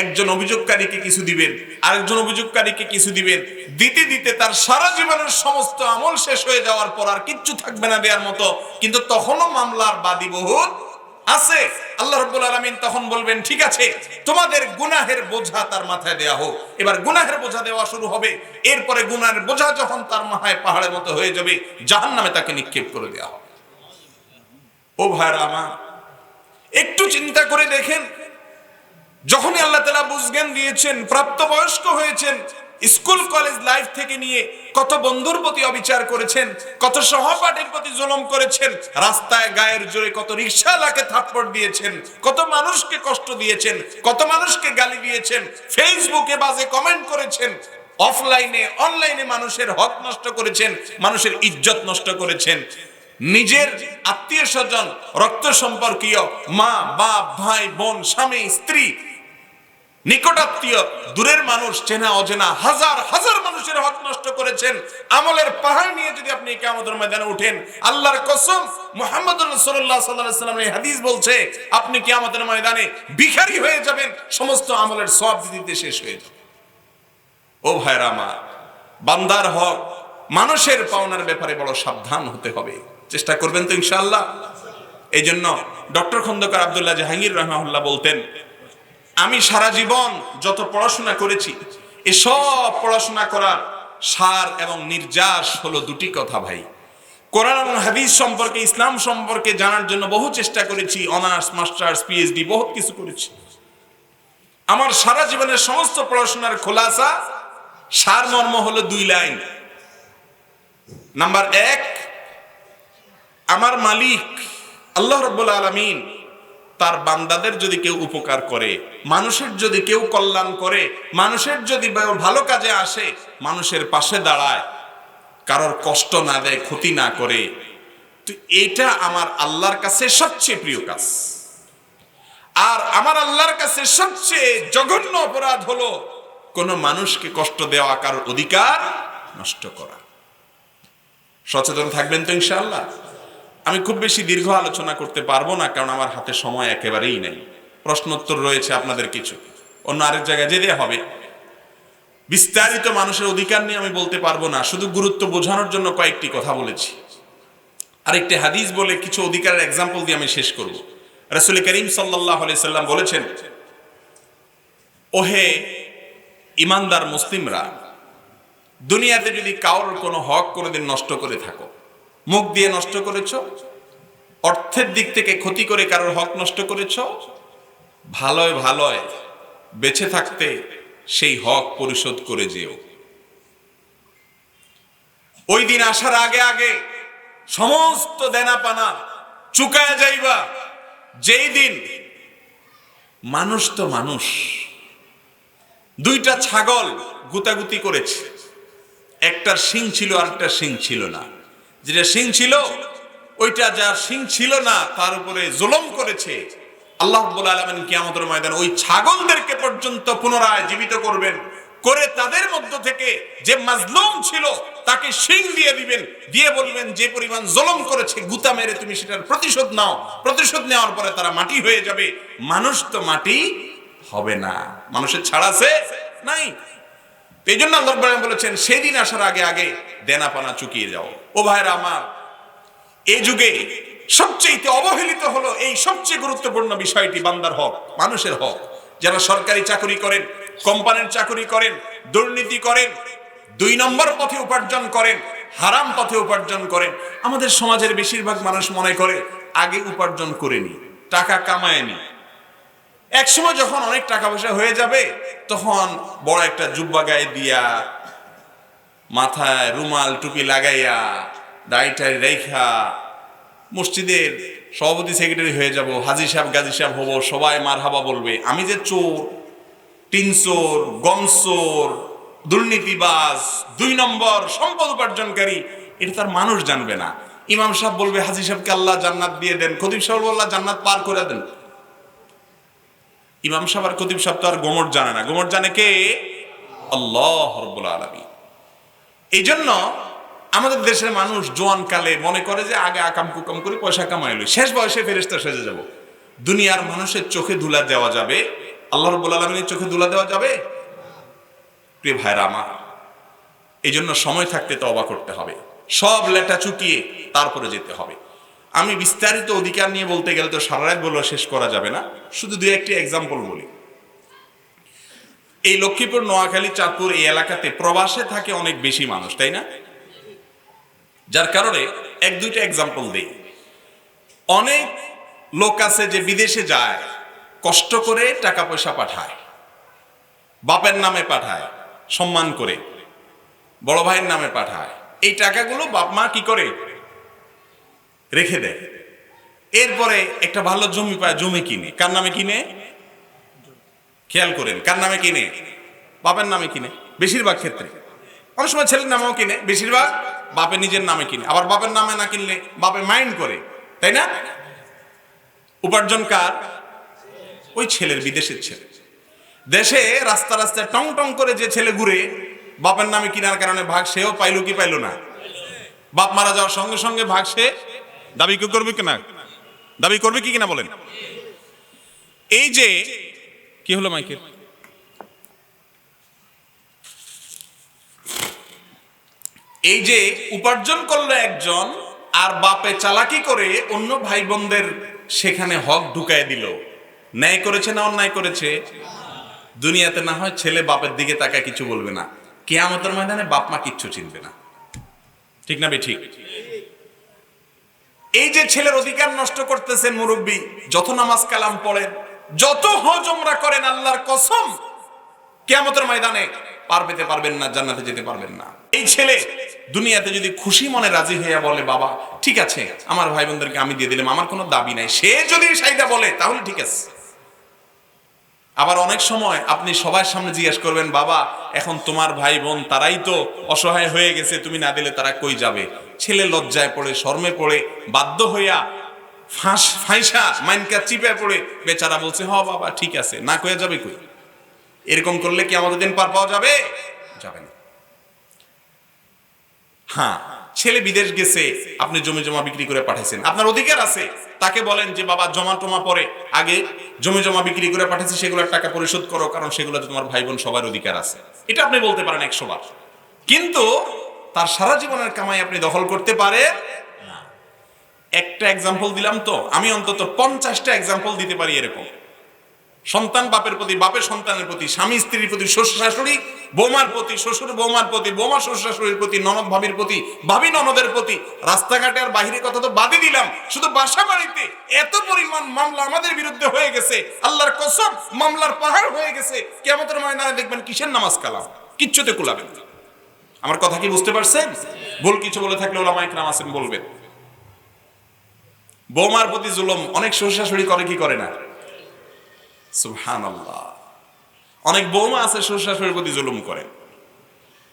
একজন অভিযোগকারীকে কিছু দিবেন, আরেকজন অভিযোগকারীকে কিছু দিবেন, দিতে দিতে তার সারা জীবনের সমস্ত আমল শেষ হয়ে যাওয়ার পর আর কিচ্ছু থাকবে না দেওয়ার মতো। কিন্তু তখনও মামলার বাদী বহুত আছে। আল্লাহ রাব্বুল আলামিন তখন বলবেন, ঠিক আছে, তোমাদের গুনাহের বোঝা তার মাথায় দেয়া হোক। এবার গুনাহের বোঝা দেওয়া শুরু হবে। এরপরে গুনাহের বোঝা যখন তার মাথায় পাহাড়ের মতো হয়ে যাবে, জাহান্নামে তাকে নিক্ষেপ করে দেওয়া হবে। ও ভাইরা আমার, একটু চিন্তা করে দেখেন, যখনই আল্লাহ তাআলা বুঝজ্ঞান দিয়েছেন, প্রাপ্তবয়স্ক হয়েছেন, স্কুল কলেজ লাইফ থেকে নিয়ে কত বন্ধুর প্রতি অবিচার করেছেন, কত সহপাঠীর প্রতি জুলুম করেছেন, রাস্তায় গায়ের জোরে কত রিকশাওয়ালাকে থাপ্পড় দিয়েছেন, কত মানুষকে কষ্ট দিয়েছেন, কত মানুষকে গালি দিয়েছেন, ফেসবুকে বাজে কমেন্ট করেছেন, অফলাইনে অনলাইনে মানুষের হক নষ্ট করেছেন, মানুষের ইজ্জত নষ্ট করেছেন, নিজের আত্মীয় স্বজন, রক্ত সম্পর্কীয়, মা, বাপ, ভাই, বোন, স্বামী, স্ত্রী, নিকটাত্মীয়, দূরের মানুষ, চেনা অচেনা হাজার হাজার মানুষের হক নষ্ট করেছেন। আমলের পাহাড় নিয়ে যদি আপনি কিয়ামতের ময়দানে উঠেন, আল্লাহর কসম, মুহাম্মদুর রাসূলুল্লাহ সাল্লাল্লাহু আলাইহি ওয়াসাল্লামের হাদিস বলছে, আপনি কিয়ামতের ময়দানে ভিখারি হয়ে যাবেন, সমস্ত আমলের সওয়াব দিতে শেষ হয়ে যাবে। ও ভাইরা আমার, বান্দার হক, মানুষের পাওনার ব্যাপারে বড় সাবধান হতে হবে। চেষ্টা করবেন তো ইনশাআল্লাহ? এই জন্য ডক্টর খন্দকার আব্দুল্লাহ জাহাঙ্গীর রাহমাহুল্লাহ বলতেন, আমি সারা জীবন যত পড়াশোনা করেছি, এসব পড়াশোনা করার সার এবং নির্যাস হলো দুটি কথা ভাই। কোরআন এবং হাদিস সম্পর্কে, ইসলাম সম্পর্কে জানার জন্য বহু চেষ্টা করেছি, অনার্স, মাস্টার্স, পিএইচডি, বহুত কিছু করেছি। আমার সারা জীবনের সমস্ত পড়াশোনার খোলাসা, সারমর্ম হলো 2 লাইন। নাম্বার 1, আমার মালিক আল্লাহ রাব্বুল আলামিন তার বান্দাদের যদি কেউ উপকার করে, মানুষের যদি কেউ কল্যাণ করে, মানুষের যদি ভালো কাজে আসে, মানুষের পাশে দাঁড়ায়, কারোর কষ্ট না দেয়, ক্ষতি না করে, তো এটা আমার আল্লাহর কাছে সবচেয়ে প্রিয় কাজ। আর আমার আল্লাহর কাছে সবচেয়ে জঘন্য অপরাধ হলো কোন মানুষকে কষ্ট দেওয়া, কারোর অধিকার নষ্ট করা। সচেতন থাকবেন তো ইনশাআল্লাহ। আমি খুব বেশি দীর্ঘ আলোচনা করতে পারবো না, কারণ আমার হাতে সময় একেবারেই নেই। প্রশ্নোত্তর রয়েছে আপনাদের কিছু, অন্য আরেক জায়গায় যেতে হবে। বিস্তারিত মানুষের অধিকার নিয়ে আমি বলতে পারবো না, শুধু গুরুত্ব বোঝানোর জন্য কয়েকটি কথা বলেছি। আরেকটি হাদিস বলে কিছু অধিকারের এক্সাম্পল দিয়ে আমি শেষ করব। রাসূল করিম সাল্লাল্লাহু আলাইহি সাল্লাম বলেছেন, ওহে ইমানদার মুসলিমরা, দুনিয়াতে যদি কারোর কোনো হক কোনোদিন নষ্ট করে থাকো, মুখ দিয়ে নষ্ট করেছো, অর্থের দিক থেকে ক্ষতি করে কারোর হক নষ্ট করেছো, ভালোয় ভালোয় বেঁচে থাকতে সেই হক পরিশোধ করে যেও। ওই দিন আসার আগে আগে সমস্ত দেনা পানা চুকায়া যাইবা, যেই দিন মানুষ তো মানুষ, দুইটা ছাগল গুতাগুতি করেছে, একটার শিং ছিল আর একটা শিং ছিল না। যেটা শিং ছিল ওইটা, যার শিং ছিল না তার উপরে জুলুম করেছে, আল্লাহ রাব্বুল আলামিন কিয়ামতের ময়দানে ওই ছাগলদেরকে পর্যন্ত পুনরায় জীবিত করবেন, করে তাদের মধ্য থেকে যে মাজলুম ছিল তাকে শিং দিয়ে দিবেন, দিয়ে বলবেন যে পরিমাণ জুলুম করেছে গুতা মেরে তুমি সেটার প্রতিশোধ নাও। প্রতিশোধ নেওয়ার পরে তারা মাটি হয়ে যাবে। মানুষ তো মাটি হবে না, মানুষের ছাড় আছে নাই। এই জন্য আল্লাহ রাব্বুল আলামিন বলেছেন সেদিন আসার আগে আগে দেনা পানা চুকিয়ে যাও। ও ভাইরা আমার, এই যুগে সবচেয়ে অবহেলিত হলো এই সবচেয়ে গুরুত্বপূর্ণ বিষয়টি, বান্দার হক, মানুষের হক। যারা সরকারি চাকরি করেন, কোম্পানির চাকরি করেন, দুর্নীতি করেন, 2 নম্বর পথে উপার্জন করেন, হারাম পথে উপার্জন করেন, আমাদের সমাজের বেশিরভাগ মানুষ মনে করে আগে উপার্জন করেনি, টাকা কামায়নি, একসময় যখন অনেক টাকা পয়সা হয়ে যাবে তখন বড় একটা জুব্বা গায়ে দিয়া, মাথায় রুমাল টুপি লাগাইয়া, দাড়িটাই রেখা মসজিদের সভাপতি সেক্রেটারি হয়ে যাব, হাজী সাহেব গাজী সাহেব হব, সবাই মারহাবা বলবে। আমি যে চোর, টিনচোর, গমচোর, দুর্নীতিবাজ, 2 নম্বর সম্পদ উপার্জনকারী, এটা তার মানুষ জানবে না। ইমাম সাহেব বলবে হাজী সাহেবকে আল্লাহ জান্নাত দিয়ে দেন, খতিব সাহেব বলবে আল্লাহ জান্নাত পার করে দেন। ইমাম সাহেব আর খতিব সাহেব তো আর গোমর জানে না, গোমর জানে কে? আল্লাহ রাব্বুল আলামিন। এই জন্য আমাদের দেশের মানুষ জোয়ান কালে মনে করে যে আগে আকাম কুকাম করে পয়সা কামাইল, শেষ বয়সে ফেরেশতা সেজে যাব। দুনিয়ার মানুষের চোখে ধুলা দেওয়া যাবে, আল্লাহ রাব্বুল আলামিনের চোখে ধুলা দেওয়া যাবে? প্রিয় ভাইরা আমার, এই জন্য সময় থাকতে তওবা করতে হবে, সব লেটা চুকিয়ে তারপরে যেতে হবে। আমি বিস্তারিত অধিকার নিয়ে বলতে গেলে তো সারা রাত বলে শেষ করা যাবে না, শুধু 2-1টি এক্সাম্পল বলি। এই লক্ষ্মীপুর, নোয়াখালী, চাঁদপুর এই এলাকাতে প্রবাসে থাকে অনেক বেশি মানুষ, তাই না? যার কারণে 1-2টা এক্সাম্পল দেই। অনেক লোক আছে যে বিদেশে যায়, কষ্ট করে টাকা পয়সা পাঠায়, বাপের নামে পাঠায়, সম্মান করে, বড় ভাইয়ের নামে পাঠায়। এই টাকাগুলো বাপ মা কি করে? রেখে দেয়। এরপরে একটা ভালো জমি পায়, জমি কিনে। কার নামে কিনে? খেয়াল করেন, কার নামে কিনে? বাপের নামে কিনে বেশিরভাগ ক্ষেত্রে। অনেক সময় ছেলের নামেও কিনে, বেশিরভাগ বাপে নিজের নামে কিনে। আবার বাপের নামে না কিনলে বাপে মাইন্ড করে, তাই না? উপার্জন কার? ওই ছেলের, বিদেশের ছেলে। দেশে রাস্তা রাস্তায় টং টং করে যে ছেলে ঘুরে, বাপের নামে কিনার কারণে ভাগ সেও পাইলো কি পাইলো না? বাপ মারা যাওয়ার সঙ্গে সঙ্গে ভাগ সে দাবি করবে কিনা? দাবি করবে কি কিনা বলেন? এই যে কি হলো মাইকের? এই যে উপার্জন করলো একজন, আর বাপে চালাকি করে অন্য ভাই বোনদের সেখানে হক ঢুকায় দিল। ন্যায় করেছে না অন্যায় করেছে? দুনিয়াতে না হয় ছেলে বাপের দিকে তাকায় কিছু বলবে না, কিয়ামতের ময়দানে বাপ মা কিচ্ছু চিনবে না, ঠিক না? ঠিক। এই যে ছেলের অধিকার নষ্ট করতেছেন মুরব্বী, যত নামাজ কালাম পড়েন, যত হজ উমরা করেন, আল্লাহর কসম কিয়ামতের ময়দানে পার পেতে পারবেন না, জান্নাতে যেতে পারবেন না। এই ছেলে দুনিয়াতে যদি খুশি মনে রাজি হইয়া বলে বাবা ঠিক আছে আমার ভাই বোনদেরকে আমি দিয়ে দিলাম, আমার কোনো দাবি নাই, সে যদি সাইদা বলে তাহলে ঠিক আছে। আবার অনেক সময় আপনি সবার সামনে জিজ্ঞেস করবেন বাবা এখন তোমার ভাই বোন তারাই তো অসহায় হয়ে গেছে, তুমি না দিলে তারা কই যাবে? ছেলে লজ্জায় পড়ে, শর্মে পড়ে, বাধ্য হইয়া ফাঁসা মাইনকা চিপে পড়ে বেচারা বলছে হ বাবা ঠিক আছে, না কয়ে যাবে কই? এরকম করলে কি আমাদের দিন পার পাওয়া যাবে? যাবে না। হ্যাঁ, ছেলে বিদেশ গেছে, আপনি জমি জমা বিক্রি করে পাঠাইছেন, আপনার অধিকার আছে, তাকে বলেন যে বাবা জমা টমা পরে আগে জমি জমা বিক্রি করে পাঠাইছি সেগুলোর টাকা পরিশোধ করো, কারণ সেগুলোতে তোমার ভাই বোন সবার অধিকার আছে। এটা আপনি বলতে পারেন 100 বার, কিন্তু তার সারা জীবনের কামাই আপনি দখল করতে পারেন না। একটা এক্সাম্পল দিলাম তো, আমি অন্তত 50টা এক্সাম্পল দিতে পারি এরকম। সন্তান বাপের প্রতি, বাপের সন্তানের প্রতি, স্বামী স্ত্রীর প্রতি, শ্বশুর শাশুড়ি বৌমার প্রতি, শ্বশুর বৌমার প্রতি, বৌমা শ্বশুর শাশুড়ির প্রতি, ননদ ভাবির প্রতি, ভাবি ননদের প্রতি, রাস্তাঘাটে আর বাহিরের কথা তো বাদই দিলাম, শুধু বাসা বাড়িতে এত পরিমাণ মামলা আমাদের বিরুদ্ধে হয়ে গেছে, আল্লাহর কসম মামলার পাহাড় হয়ে গেছে। কিয়ামতের ময়দানে দেখবেন কিসের নামাজ কালাম, কিচ্ছুতে কুলাবেন না। আমার কথা কি বুঝতে পারছেন? ভুল কিছু বলে থাকলে ওলামায়ে কেরাম আছেন বলবেন। বৌমার প্রতি জুলুম অনেক শ্বশুর শাশুড়ি করে কি করে না? সুবহানাল্লাহ। অনেক বৌমা আছে শ্বশুর শাশুড়ির প্রতি জুলুম করে।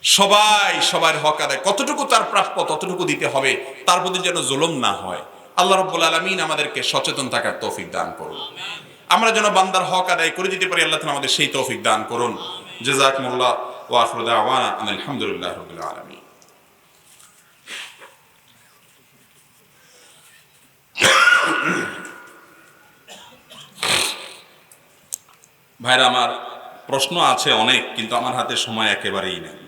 সবাই সবার হক আদায়, কতটুকু তার প্রাপ্য ততটুকু দিতে হবে, তার প্রতি যেন জুলুম না হয়। আল্লাহ রাব্বুল আলামিন আমাদেরকে সচেতন থাকার তৌফিক দান করুন, আমরা যেন বান্দার হক আদায় করে দিতে পারি। আল্লাহ তাআলা আমাদের সেই তৌফিক দান করুন। জাযাকুমুল্লাহ ওয়া আখিরু দাওয়ানা আলহামদুলিল্লাহি রাব্বিল আলামিন। ভাইরা আমার, প্রশ্ন আছে অনেক, কিন্তু আমার হাতে সময় একেবারেই নেই।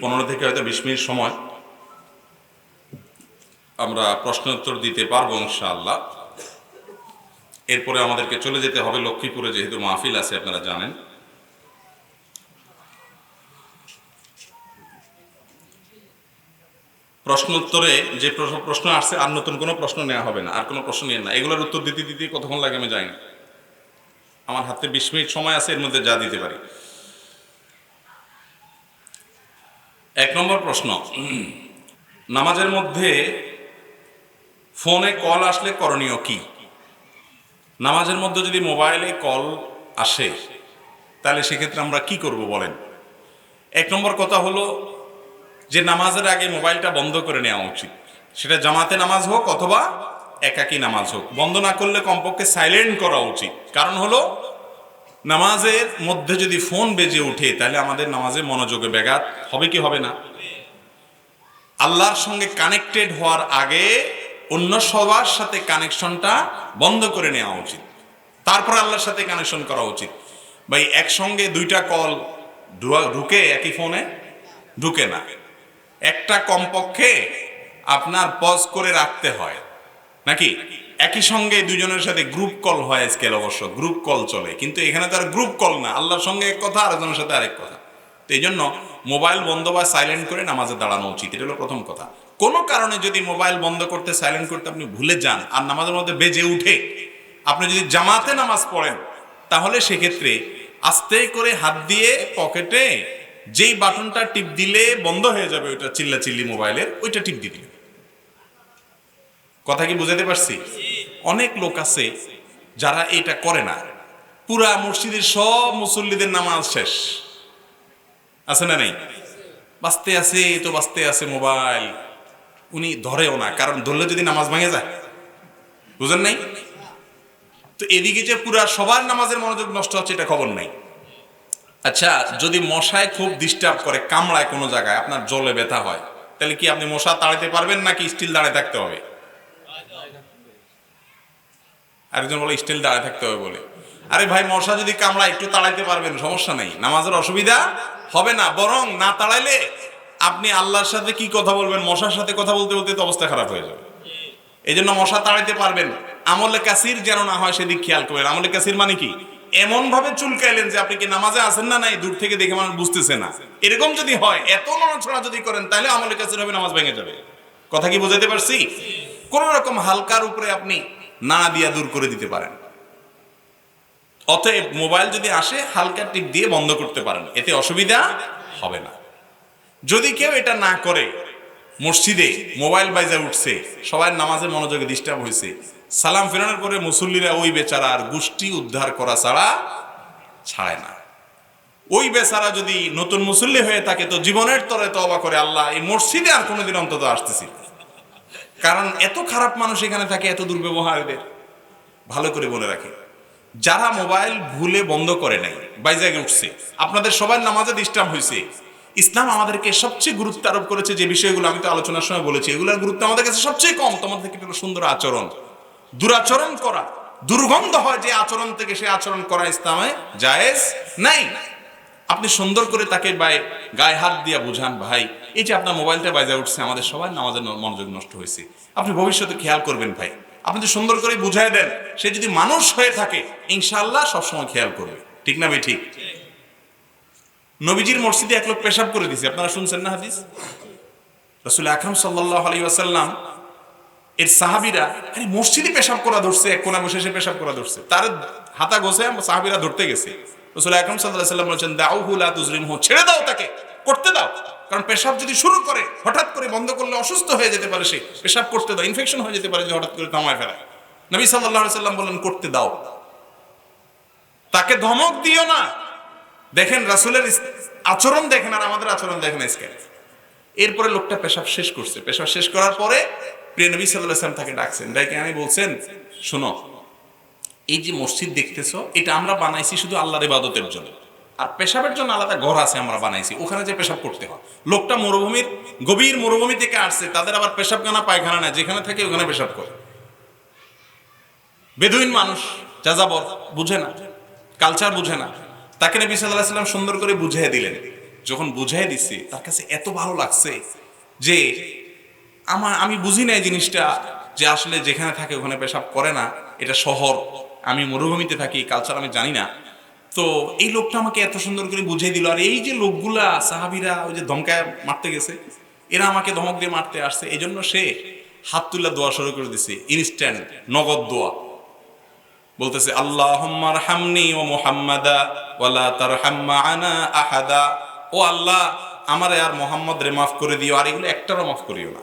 15 থেকে হয়তো 20 মিনিট সময় আমরা প্রশ্ন উত্তর দিতে পারবো ইনশাআল্লাহ। এরপরে আমাদেরকে চলে যেতে হবে লক্ষ্মীপুরে, যেহেতু মাহফিল আছে আপনারা জানেন। প্রশ্ন উত্তরে যে প্রশ্ন আসছে আর নতুন কোনো প্রশ্ন নেওয়া হবে না, আর কোনো প্রশ্ন নিয়ে না। এগুলোর উত্তর দিতে দিতে কতক্ষণ লাগে আমি জানি না। আমার হাতে 20 মিনিট সময় আছে, এর মধ্যে যা দিতে পারি। 1 নম্বর প্রশ্ন, নামাজের মধ্যে ফোনে কল আসলে করণীয় কি? নামাজের মধ্যে যদি মোবাইলে কল আসে তাহলে সেক্ষেত্রে আমরা কি করব বলেন? 1 নম্বর কথা হলো যে নামাজের আগে মোবাইলটা বন্ধ করে নেওয়া উচিত। সেটা জামাতে নামাজ হোক অথবা একাকী নামাজ হোক, বন্ধ না করলে কমপক্ষে সাইলেন্ট করা উচিত। কারণ হলো নামাজের মধ্যে যদি ফোন বেজে ওঠে তাহলে আমাদের নামাজে মনোযোগে ব্যাঘাত হবে কি হবে না? আল্লাহর সঙ্গে কানেক্টেড হওয়ার আগে অন্য সবার সাথে কানেকশনটা বন্ধ করে নেওয়া উচিত, তারপর আল্লাহর সাথে কানেকশন করা উচিত। ভাই একসঙ্গে 2টা কল ঢুকে একই ফোনে ঢুকে না, একটা কমপক্ষে আপনার পজ করে রাখতে হয় নাকি? একই সঙ্গে দুজনের সাথে গ্রুপ কল হয় আজকাল, অবশ্য গ্রুপ কল চলে, কিন্তু এখানে তো আর গ্রুপ কল না, আল্লাহর সঙ্গে এক কথা আরেকজনের সাথে আরেক কথা। তো এই জন্য মোবাইল বন্ধ বা সাইলেন্ট করে নামাজে দাঁড়ানো উচিত, এটা হলো প্রথম কথা। কোনো কারণে যদি মোবাইল বন্ধ করতে, সাইলেন্ট করতে আপনি ভুলে যান আর নামাজের মধ্যে বেজে উঠে, আপনি যদি জামাতে নামাজ পড়েন তাহলে সেক্ষেত্রে আস্তে করে হাত দিয়ে পকেটে যেই বাটনটা টিপ দিলে বন্ধ হয়ে যাবে ওইটা চিল্লাচিল্লি মোবাইলের, ওইটা টিপ দিয়ে দিলেন। কথা কি বুঝাতে পারছি? অনেক লোক আছে যারা এটা করে না, পুরা মসজিদের সব মুসল্লিদের নামাজ শেষ, আছে না নেই? বাঁচতে আছে তো বাঁচতে আছে মোবাইল, উনি ধরেও না, কারণ ধরলে যদি নামাজ ভেঙে যায়, বুঝেন নাই? তো এদিকে যে পুরা সবার নামাজের মনোযোগ নষ্ট হচ্ছে এটা খবর নাই। আচ্ছা, যদি মশায় খুব ডিস্টার্ব করে, কামড়ায় কোনো জায়গায়, আপনার জলে ব্যথা হয়, তাহলে কি আপনি মশা তাড়াইতে পারবেন নাকি স্টিল দাঁড়িয়ে থাকতে হবে? আরেকজন বলে স্টিল দাঁড়িয়ে থাকতে হবে বলে। আরে ভাই, মশা যদি কামড়ায় একটু তাড়াইতে পারবেন, সমস্যা নেই, নামাজের অসুবিধা হবে না। বরং না তাড়াইলে আপনি আল্লাহর সাথে কি কথা বলবেন? মশার সাথে কথা বলতে বলতে তো অবস্থা খারাপ হয়ে যাবে। এই জন্য মশা তাড়াইতে পারবেন, আমলে কাসির যেন না হয় সেদিক খেয়াল করবেন। আমলে কাসির মানে কি? এমন ভাবে চুলকাইলেন যে আপনি কি নামাজে আছেন না নাই দূর থেকে দেখে মানুষ বুঝতেছে না, এরকম যদি হয়, এত নড়াচড়া যদি করেন তাহলে আমলে কাসির হবে, নামাজ ভেঙে যাবে। কথা কি বুঝাতে পারছি? কোন রকম হালকার উপরে আপনি নাড়া দিয়া দূর করে দিতে পারেন। অতএব মোবাইল যদি আসে হালকা টিপ দিয়ে বন্ধ করতে পারেন, এতে অসুবিধা হবে না। যদি কেউ এটা না করে, মসজিদে মোবাইল বাইজা উঠছে, সবাই নামাজে মনোযোগে ডিস্টার্ব হয়েছে, সালাম ফেরানোর পরে মুসল্লিরা ওই বেচারার গোষ্ঠী উদ্ধার করা ছাড়া ছাড়ে না। ওই বেচারা যদি নতুন মুসল্লি হয়ে থাকে তো জীবনের তরে তওবা করে, আল্লাহ এই মসজিদে আর কোনোদিন অন্তত আসতেছি, কারণ এত খারাপ মানুষ এখানে থাকে, এত দুর্ব্যবহার এদের। ভালো করে বলে রাখি, যারা মোবাইল ভুলে বন্ধ করে নাই, বাইজাগে উঠছে, আপনাদের সবার নামাজে ডিস্টার্ব হয়েছে, ইসলাম আমাদেরকে সবচেয়ে গুরুত্ব আরোপ করেছে যে বিষয়গুলো আমি তো আলোচনার সময় বলেছি, এগুলোর গুরুত্ব আমাদের কাছে সবচেয়ে কম। তোমাদের থেকে একটু সুন্দর আচরণ, দুরাচরণ করা, দুর্গন্ধ হয় যে আচরণ থেকে সে আচরণ করা ইসলামে জায়েজ নাই। আপনি সুন্দর করে তাকে গায়ে হাত দিয়ে বুঝান, ভাই এই যে আপনার মোবাইলটা বাজে উঠছে, আমাদের সবার নামাজের মনোযোগ নষ্ট হয়েছে, আপনি ভবিষ্যতে খেয়াল করবেন ভাই। আপনি যদি সুন্দর করে বুঝাই দেন, সে যদি মানুষ হয়ে থাকে ইনশাআল্লাহ সবসময় খেয়াল করবে। ঠিক না ভাই? ঠিক। নবীজির মসজিদে এক লোক পেশাব করে দিয়েছে, আপনারা শুনছেন না হাদিস? রাসূল আকরাম সাল্লাল্লাহু আলাইহি ওয়াসাল্লাম এর সাহাবীরা আরে মসজিদে পেশাব করা ধরছে, এক কোণা বসে সে পেশাব করা ধরছে, তার হাতা গোছে সাহাবীরা ধরতে গেছে। রাসূল আকরাম সাল্লাল্লাহু আলাইহি ওয়াসাল্লাম বলেছেন, দাউহু লা তুজরিমহু, ছেড়ে দাও তাকে, করতে দাও, কারণ পেশাব যদি শুরু করে হঠাৎ করে বন্ধ করলে অসুস্থ হয়ে যেতে পারে, সে পেশাব করতে দাও, ইনফেকশন হয়ে যেতে পারে যে হঠাৎ করে থামায় ফেলায়। নবী সাল্লাল্লাহু আলাইহি ওয়াসাল্লাম বলেন করতে দাও, তাকে ধমক দিও না। দেখেন রাসূলের আচরণ দেখেন আর আমাদের আচরণ দেখেন আজকে। এরপরে লোকটা পেশাব শেষ করছে, পেশাব শেষ করার পরে প্রিয় নবী সাল্লাল্লাহু আলাইহি ওয়াসাল্লাম তাকে ডাকছেন, ডাকে আমি বলছেন, শোনো, এই যে মসজিদ দেখতেছো এটা আমরা বানাইছি শুধু আল্লাহর ইবাদতের জন্য, আর পেশাবের জন্য আলাদা ঘর আছে আমরা বানাইছি, ওখানে যে পেশাব করতে হয়। লোকটা মরুভূমির গভীর মরুভূমি থেকে আসছে, তাদের আবার পেশাবখানা পায়খানা নাই, যেখানে থাকে ওখানে পেশাব করে। বেদুইন মানুষ, যাযাবর, বুঝে না, কালচার বুঝে না। তাকে নবী সাল্লাল্লাহু আলাইহি ওয়াসাল্লাম সুন্দর করে বুঝিয়ে দিলেন। যখন বুঝিয়ে দিচ্ছি তার কাছে এত ভালো লাগছে যে আমি বুঝি না এই জিনিসটা, যে আসলে যেখানে থাকে ওখানে পেশাব করে না, এটা শহর, আমি মরুভূমিতে থাকি, কালচার আমি জানি না। তো এই লোকটা আমাকে এত সুন্দর করে বুঝিয়ে দিল। আর এই যে লোকগুলা সাহাবীরা ওই যে ধমকায় মারতে গেছে, এরা আমাকে ধমক দিয়ে মারতে আসছে, এই জন্য সে হাত তুলে দোয়া শুরু করে দিছে, ইনস্ট্যান্ট নগদ দোয়া, বলতেছে আল্লাহুম্মা আরহামনি ওয়া মুহাম্মাদা ওয়া লা তারহাম মা'ানা আহাদা, ও আল্লাহ আমারে আর মুহাম্মদ রে মাফ করে দিও, আর এগুলো একটারও মাফ করিও না।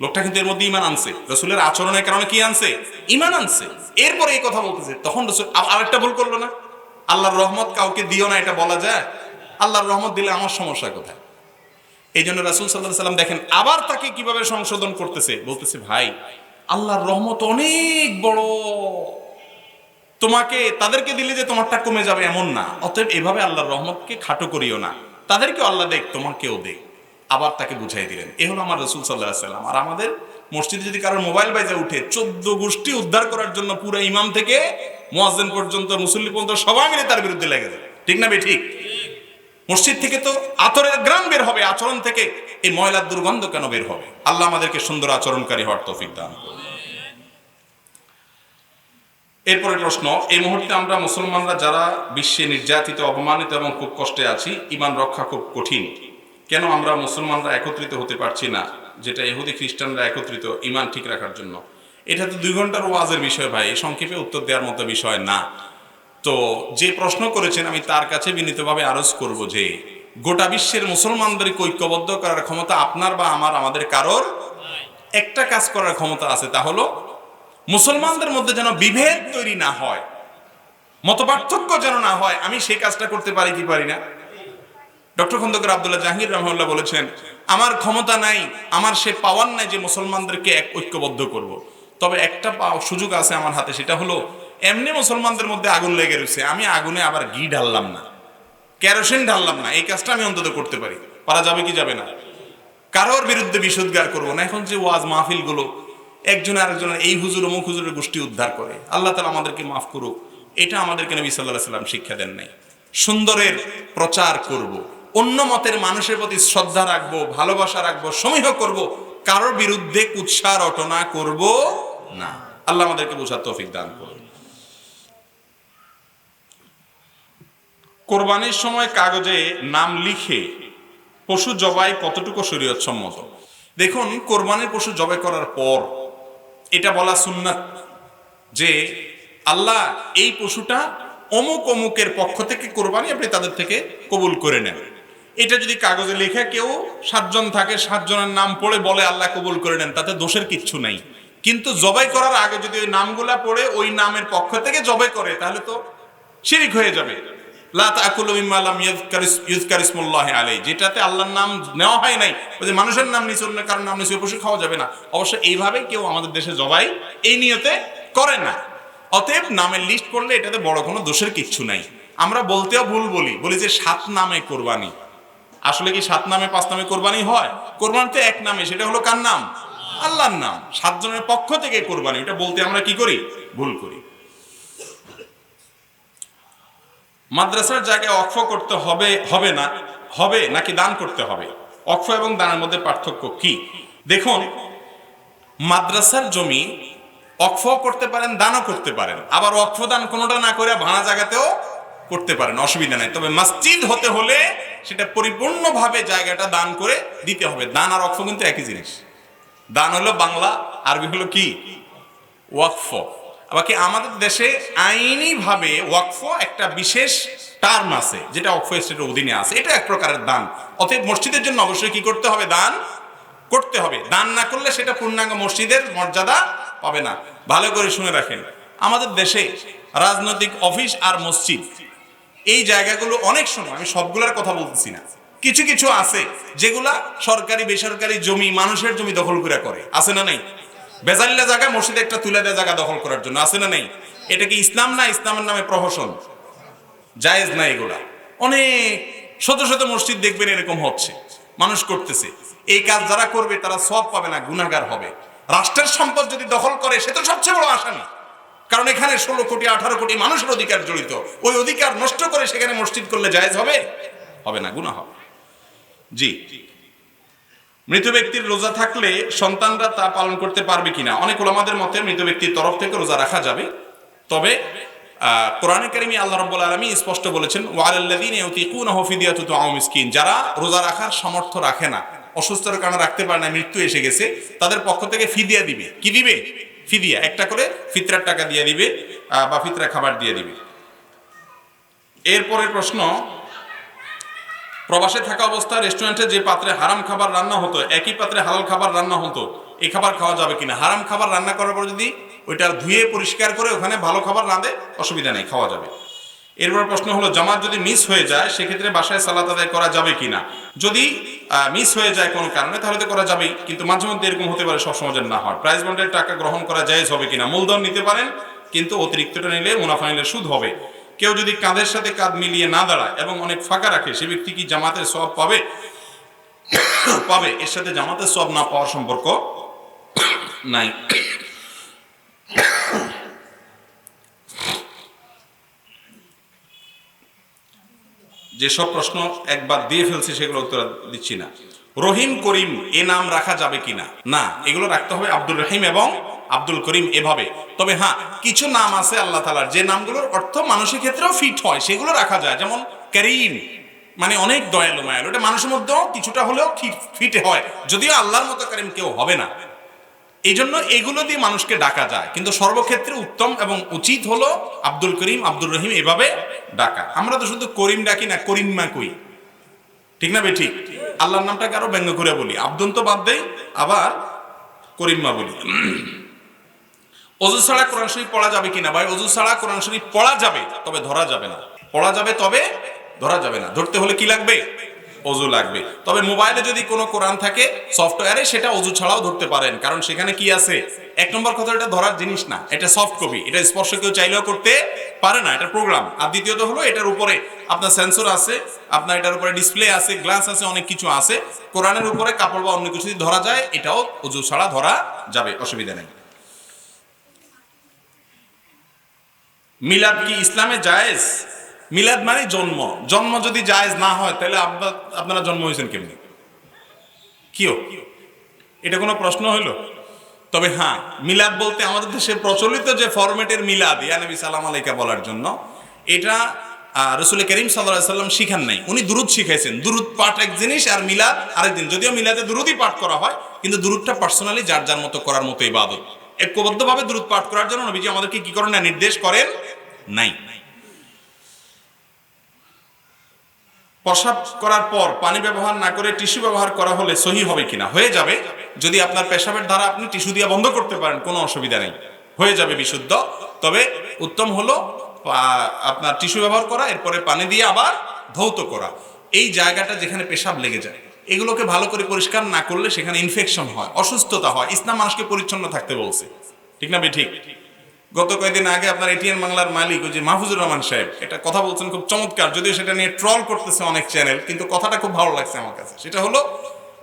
লোকটা কিন্তু এর মধ্যে ঈমান আনছে, রাসূলের আচরণের কারণে কি আনছে? ঈমান আনছে। এরপরে এই কথা বলতেছে, তখন রাসূল আরেকটা ভুল করলো না, আল্লাহর রহমত কাউকে দিও না, এটা বলা যায়? আল্লাহর রহমত দিলে আমার সমস্যা কোথায়? এই জন্য রাসূল সাল্লাল্লাহু আলাইহি ওয়াসাল্লাম দেখেন আবার তাকে কিভাবে সংশোধন করতেছে, বলতেছে ভাই আল্লাহর রহমত অনেক বড়, তোমাকে তাদেরকে দিলে যে তোমারটা কমে যাবে এমন না, অতএব এভাবে আল্লাহর রহমতকে খাটো করিও না, তাদেরকেও আল্লাহ দেখ তোমাকেও দেখ। আবার তাকে বুঝাই দিলেন। এ হলো আমার রাসূল সাল্লাল্লাহু আলাইহি ওয়াসাল্লাম। আর আমাদের মসজিদে যদি কারোর মোবাইল বাজে উঠে, 14 গোষ্ঠী উদ্ধার করার জন্য পুরো ইমাম থেকে মুয়াজ্জিন পর্যন্ত, মুসল্লি পর্যন্ত সবাই মিলে তার বিরুদ্ধে লেগে যায়। ঠিক না বে ঠিক? মসজিদ থেকে তো আতরের গ্রাম বের হবে, আচরণ থেকে এই ময়লার দুর্গন্ধ কেন বের হবে? আল্লাহ আমাদেরকে সুন্দর আচরণকারী হওয়ার তৌফিক দান করুন। এরপরে প্রশ্ন, এই মুহূর্তে আমরা মুসলমানরা যারা বিশ্বে নির্যাতিত, অপমানিত এবং খুব কষ্টে আছি, ঈমান রক্ষা খুব কঠিন, কেন আমরা মুসলমানরা একত্রিত হতে পারছি না, যেটা ইহুদি খ্রিস্টানরা একত্রিত ঈমান ঠিক রাখার জন্য? এটা তো 2 ঘন্টার ওয়াজের বিষয় ভাই, সংক্ষেপে উত্তর দেওয়ার মতো বিষয় না। তো যে প্রশ্ন করেছেন আমি তার কাছে বিনীতভাবে আরজ করব যে গোটা বিশ্বের মুসলমানদেরকে ঐক্যবদ্ধ করার ক্ষমতা আপনার বা আমাদের কারোর। একটা কাজ করার ক্ষমতা আছে, তা হলো মুসলমানদের মধ্যে যেন বিভেদ তৈরি না হয়, মতপার্থক্য যেন না হয়। আমি সেই কাজটা করতে পারি কি পারি না? ডক্টর খন্দকার আব্দুল্লাহ জাহাঙ্গীর রাহিমাহুল্লাহ বলেছেন, আমার ক্ষমতা নাই, আমার সে পাওয়ার নাই যে মুসলমানদেরকে ঐক্যবদ্ধ করব। তবে একটা সুযোগ আছে আমার হাতে, সেটা হলো এমনি মুসলমানদের মধ্যে আগুন লেগে রয়েছে, আমি আগুনে আবার ঘি ঢাললাম না, কেরোসিন ঢাললাম না, এই কাজটা আমি অন্তত করতে পারি। পারা যাবে কি যাবে না? কারোর বিরুদ্ধে বিশুদ্ধার করবো না। এখন যে ওয়াজ মাহফিল গুলো একজনে আরেকজনের এই হুজুর অমুক হুজুরের গোষ্ঠী উদ্ধার করে, আল্লাহ তাআলা আমাদেরকে মাফ করুক, এটা আমাদেরকে নবী সাল্লাল্লাহু আলাইহি ওয়াসাল্লাম শিক্ষা দেন নাই। সুন্দরের প্রচার করব, অন্য মতের মানুষের প্রতি শ্রদ্ধা রাখবো, ভালোবাসা রাখবো, সমীহ করব, কারোর বিরুদ্ধে কুৎসা রটনা করব না। আল্লাহ আমাদেরকে বোঝার তৌফিক দান করুন। কোরবানির সময় কাগজে নাম লিখে পশু জবাই কতটুকু শরীয়ত সম্মত? দেখুন, কোরবানির পশু জবাই করার পর এটা বলা সুন্নাত যে আল্লাহ এই পশুটা অমুক অমুকের পক্ষ থেকে কোরবানি, আপনি তাদের থেকে কবুল করে নেন। এটা যদি কাগজে লেখা কেউ 7 জন থাকে, 7 জনের নাম পড়ে বলে আল্লাহ কবুল করে নেন, তাতে দোষের কিচ্ছু নাই। কিন্তু জবাই করার আগে যদি ওই নামগুলা পড়ে ওই নামের পক্ষ থেকে জবাই করে, তাহলে তো শিরিক হয়ে যাবে। লা তাকুলু মিম্মা লাম ইউযকার ইসমুল্লাহি আলাইহি, যেটাতে আল্লাহর নাম নেওয়া হয় নাই, ওই যে মানুষের নাম নিচে, অন্য কারণ নাম নিচে, অবশ্যই খাওয়া যাবে না। অবশ্য এইভাবে কেউ আমাদের দেশে জবাই এই নিয়তে করে না। অতএব নামের লিস্ট করলে এটাতে বড় কোনো দোষের কিচ্ছু নাই। আমরা বলতেও ভুল বলি যে 7 নামে কোরবানি। আসলে কি 7 নামে 5 নামে কোরবানি হয়? কোরবানি তো এক নামে, সেটা হলো কার নাম? আল্লাহর নাম। 7 জনের পক্ষ থেকে কোরবানি, এটা বলতে আমরা কি করি? ভুল করি। মাদ্রাসার জায়গায় ওয়াকফ করতে হবে নাকি দান করতে হবে? ওয়াকফ এবং দানের মধ্যে পার্থক্য কি? দেখুন, মাদ্রাসার জমি ওয়াকফ করতে পারেন, দানও করতে পারেন, আবার ওয়াকফ দান কোনোটা না করে ভাড়া জায়গাতেও করতে পারেন, অসুবিধা নাই। তবে মসজিদ হতে হলে সেটা পরিপূর্ণভাবে জায়গাটা দান করে দিতে হবে। দান আর ওয়াকফ কিন্তু একই জিনিস। দান হলো বাংলা, আরবি হলো কি? ওয়াকফ। বাকি আমাদের দেশে আইনিভাবে ওয়াকফ একটা বিশেষ টার্ম আছে, যেটা ওয়াকফ এস্টেটের অধীনে আছে, এটা এক প্রকারের দান। অতএব মসজিদের জন্য অবশ্যই কি করতে হবে? দান করতে হবে। দান না করলে সেটা পূর্ণাঙ্গ মসজিদের মর্যাদা পাবে না। ভালো করে শুনে রাখেন, আমাদের দেশে রাজনৈতিক অফিস আর মসজিদ, এই জায়গাগুলো অনেক সময়, আমি সবগুলোর কথা বলতেছি না, কিছু কিছু আছে যেগুলা সরকারি বেসরকারি জমি, মানুষের জমি দখল করে, আছে না নাই? বেজাল্লা জায়গা মসজিদে একটা তুলে দেওয়া জায়গা দখল করার জন্য, আছে না নেই? এটা কি ইসলাম না ইসলামের নামে প্রহসন? জায়েজ না এগুলা। অনেক শত শত মসজিদ দেখবেন এরকম হচ্ছে, মানুষ করতেছে। এই কাজ যারা করবে তারা সওয়াব পাবে না, গুনাহগার হবে। রাষ্ট্রের সম্পদ যদি দখল করে, সে তো সবচেয়ে বড় আসামি, কারণ এখানে 16 কোটি 18 কোটি মানুষের অধিকার জড়িত। ওই অধিকার নষ্ট করে সেখানে মসজিদ করলে জায়েজ হবে? হবে না, গুনাহ হবে। জি। মৃত ব্যক্তির রোজা থাকলে সন্তানরা তা পালন করতে পারবে কিনা? অনেক উলামাদের মতে মৃত ব্যক্তির তরফ থেকে রোজা রাখা যাবে। তবে কোরআনে কারিমে আল্লাহ রাব্বুল আলামিন স্পষ্ট বলেছেন, ওয়ালাল্লাযীনা ইউতিকুনাহু ফিদিয়াতুন তু'আমু মিসকিন, যারা রোজা রাখার সামর্থ্য রাখে না, অসুস্থতার কারণে রাখতে পারে না, মৃত্যু এসে গেছে, তাদের পক্ষ থেকে ফিদিয়া দিবে। কি দিবে? ফিদিয়া, একটা করে ফিতরার টাকা দিয়ে দিবে বা ফিতরা খাবার দিয়ে দিবে। এরপরের প্রশ্ন, প্রবাসে থাকা অবস্থায় রেস্টুরেন্টে যে পাত্রে হারাম খাবার রান্না হতো একই পাত্রে হালাল খাবার রান্না হতো, এই খাবার খাওয়া যাবে কিনা? হারাম খাবার রান্না করার পর যদি ওইটা ধুয়ে পরিষ্কার করে ওখানে ভালো খাবার রাঁধে, অসুবিধা নেই, খাওয়া যাবে। এরপর প্রশ্ন হলো, জামাত যদি মিস হয়ে যায় সেক্ষেত্রে বাসায় সালাত আদায় করা যাবে কিনা? যদি মিস হয়ে যায় কোনো কারণে, তাহলে তো করা যাবেই, কিন্তু মাঝে মধ্যে এরকম হতে পারে, সবসময় যেন না হয়। প্রাইজ বন্ডের টাকা গ্রহণ করা জায়েজ হবে কিনা? মূলধন নিতে পারেন, কিন্তু অতিরিক্তটা নিলে মুনাফা নিলে সুদ হবে। কেউ যদি কাঁধের সাথে কাঁধ মিলিয়ে না দাঁড়ায় এবং অনেক ফাঁকা রাখে, সে ব্যক্তি কি জামাতের সওয়াব পাবে? পাবে। এর সাথে জামাতের সওয়াব না পাওয়ার সম্পর্ক নাই। যেসব প্রশ্ন একবার দিয়ে ফেলছি সেগুলো উত্তর দিচ্ছি না। রহিম করিম এ নাম রাখা যাবে কিনা? না, এগুলো রাখতে হবে আব্দুল রহিম এবং আব্দুল করিম এভাবে। তবে হ্যাঁ, কিছু নাম আছে আল্লাহ তাআলার যে নামগুলোর অর্থ মানুষের ক্ষেত্রেও ফিট হয়, সেগুলো রাখা যায়। যেমন করিম মানে অনেক দয়ালু মায়ালু, এটা মানুষের মধ্যেও কিছুটা হলেও ফিটে হয়, যদিও আল্লাহর মতো করিম কেউ হবে না। এই জন্য এগুলো দিয়ে মানুষকে ডাকা যায়, কিন্তু সর্বক্ষেত্রে উত্তম এবং উচিত হলো আব্দুল করিম আব্দুল রহিম এভাবে ডাকা। আমরা তো শুধু করিম ডাকি না, করিম্মা কই, ঠিক না? ঠিক। আল্লাহর নামটাকে আরো ব্যঙ্গ করে বলি, আব্দুল তো বাদ দেই, আবার করিম্মা বলি। অজু ছাড়া কোরআন শরীফ পড়া যাবে কিনা? ভাই, অজু ছাড়া কোরআন শরীফ পড়া যাবে, তবে ধরা যাবে না। পড়া যাবে, তবে ধরা যাবে না। ধরতে হলে কি লাগবে? অজু লাগবে। তবে মোবাইলে যদি কোনো কোরআন থাকে সফটওয়্যারে, সেটা অজু ছাড়াও ধরতে পারেন, কারণ সেখানে কি আছে? 1 নম্বর কথা, এটা ধরার জিনিস না, এটা সফট কপি, এটা স্পর্শ কেউ চাইলেও করতে পারে না, এটা প্রোগ্রাম। আর দ্বিতীয়ত হলো, এটার উপরে আপনার সেন্সর আছে, আপনার এটার উপরে ডিসপ্লে আছে, গ্লাস আছে, অনেক কিছু আছে। কোরআনের উপরে কাপড় বা অন্য কিছু যদি ধরা যায়, এটাও অজু ছাড়া ধরা যাবে, অসুবিধা নেই। মিলাদ কি ইসলামে জায়েজ? মিলাদ মানে জন্ম। জন্ম যদি জায়েজ না হয়, তাহলে আপনারা জন্ম হয়েছেন কেমনি? কিও, এটা কোনো প্রশ্ন হইল? তবে হ্যাঁ, মিলাদ বলতে আমাদের দেশে প্রচলিত যে ফরম্যাটের মিলাদ, ইয়া নবী সালাম আলাইকা বলার জন্য, এটা রাসূল করিম সাল্লাল্লাহু আলাইহি সাল্লাম শিখান নাই। উনি দুরূদ শিখাইছেন। দুরূদ পাঠ এক জিনিস, আর মিলাদ আরেক জিনিস। যদিও মিলাদে দুরূদই পাঠ করা হয়, কিন্তু দুরূদটা পার্সোনালি যার যার মতো করার মতো ইবাদত। ঐক্যবদ্ধভাবে দুরূদ পাঠ করার জন্য নবীজি আমাদেরকে কি করেন না, নির্দেশ করেন নাই। প্রস্রাব করার পর পানি ব্যবহার না করে টিস্যু ব্যবহার করা হলে সহি হবে কিনা? হয়ে যাবে। যদি আপনার পেশাবের ধারা আপনি টিস্যু দিয়ে বন্ধ করতে পারেন, কোনো অসুবিধা নেই, হয়ে যাবে বিশুদ্ধ। তবে উত্তম হলো আপনার টিস্যু ব্যবহার করা, এরপরে পানি দিয়ে আবার ধৌত করা। এই জায়গাটা যেখানে পেশাব লেগে যায়, এগুলোকে ভালো করে পরিষ্কার না করলে সেখানে ইনফেকশন হয়, অসুস্থতা হয়। ইসলাম মানুষকে পরিচ্ছন্ন থাকতে বলছে, ঠিক না? ঠিক। গত কয়েকদিন আগে আপনার এটিএন বাংলার মালিক ওই যে মাহফুজুর রহমান সাহেব একটা কথা বলছেন, খুব চমৎকার, যদিও সেটা নিয়ে ট্রল করতেছে অনেক চ্যানেল, কিন্তু কথাটা খুব ভালো লাগছে আমার কাছে। সেটা হলো,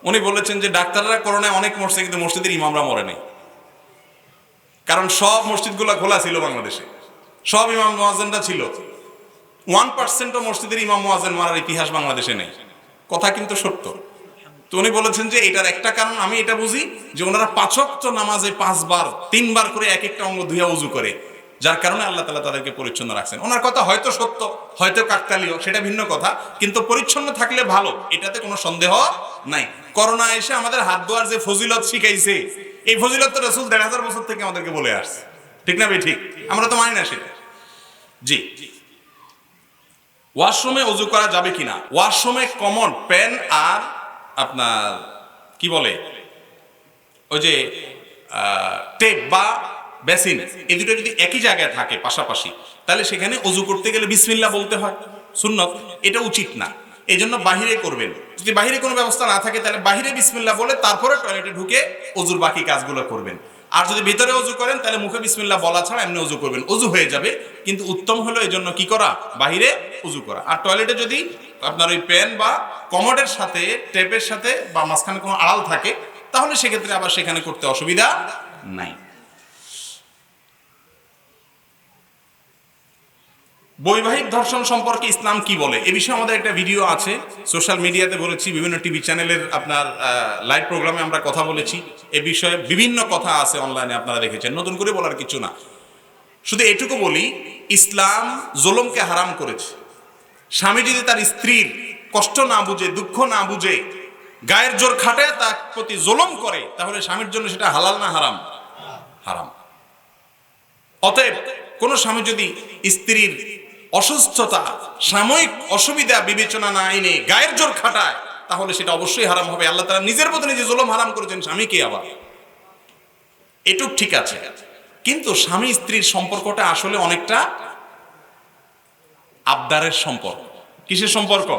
উনি বলেছেন যে ডাক্তাররা করোনায় অনেক মরছে, কিন্তু মসজিদের ইমামরা মরে নেই। কারণ সব মসজিদগুলো খোলা ছিল বাংলাদেশে, সব ইমাম মুয়াজ্জিনরা ছিল। 1% মসজিদের ইমাম মুয়াজ্জিন মারার ইতিহাস বাংলাদেশে নেই। কথা কিন্তু সত্য। তো উনি বলেছেন যে এটার একটা কারণ আমি এটা বুঝি যে ওনারা 5 ওয়াক্ত নামাজে 5 বার 3 বার করে এক একটা অঙ্গ ধুইয়া ওযু করে, যার কারণে আল্লাহ তাআলা তাদেরকে পরিচ্ছন্ন রাখছেন। ওনার কথা হয়তো সত্য, হয়তো কাকতালীয়, সেটা ভিন্ন কথা, কিন্তু পরিচ্ছন্ন থাকলে ভালো, এটাতে কোনো সন্দেহ নাই। করোনা এসে আমাদের হাত ধোয়ার যে ফজিলত শিখাইছে, এই ফজিলত তো রাসূল 1500 বছর থেকে আমাদেরকে বলে আসছে, ঠিক না? ঠিক। আমরা তো মানি না সেটা। জি। ওয়াশরুমে ওযু করা যাবে কিনা? ওয়াশরুমে কমন প্যান আর আপনার কি বলে ওই যে টেপ বা বেসিন, এই দুটো যদি একই জায়গায় থাকে পাশাপাশি, তাহলে সেখানে ওযু করতে গেলে বিসমিল্লাহ বলতে হয়, সুন্নত। এটা উচিত না, এই জন্য বাহিরে করবেন। যদি বাহিরে কোনো ব্যবস্থা না থাকে তাহলে বাহিরে বিসমিল্লাহ বলে তারপরে টয়লেটে ঢুকে ওযুর বাকি কাজগুলো করবেন। আর যদি ভিতরে ওযু করেন তাহলে মুখে বিসমিল্লাহ বলা ছাড়া এমনি ওযু করবেন, ওযু হয়ে যাবে। কিন্তু উত্তম হলো এই জন্য কি করা? বাহিরে ওযু করা। আর টয়লেটে যদি আপনার ওই পেন বা কমোডের সাথে টেপের সাথে বা মাঝখানে কোনো আড়াল থাকে, তাহলে সেক্ষেত্রে আবার সেখানে করতে অসুবিধা নাই। বৈবাহিক ধর্ষণ সম্পর্কে ইসলাম কি বলে, এ বিষয়ে আমাদের একটা ভিডিও আছে, সোশ্যাল মিডিয়াতে বলেছি, বিভিন্ন টিভি চ্যানেলের আপনার লাইভ প্রোগ্রামে আমরা কথা বলেছি। এ বিষয়ে বিভিন্ন কথা আছে অনলাইনে, আপনারা দেখেছেন, নতুন করে বলার কিছু না। শুধু এটুকু বলি, ইসলাম জুলুমকে হারাম করেছে। স্বামী যদি তার স্ত্রীর কষ্ট না বুঝে, দুঃখ না বুঝে, গায়ের জোর খাটায় তার প্রতি জুলুম করে, তাহলে স্বামীর জন্য সেটা হালাল না হারাম? হারাম। অতএব কোন স্বামী যদি স্ত্রীর অসুস্থতা, সাময়িক অসুবিধা বিবেচনা না এনে গায়ের জোর খাটায়, তাহলে সেটা অবশ্যই হারাম হবে। আল্লাহ তাআলা নিজের মতো নিজে জুলুম হারাম করেছেন, স্বামীকে আবার। এটুক ঠিক আছে, কিন্তু স্বামী স্ত্রীর সম্পর্কটা আসলে অনেকটা আবদারের সম্পর্ক। কিসের সম্পর্ক?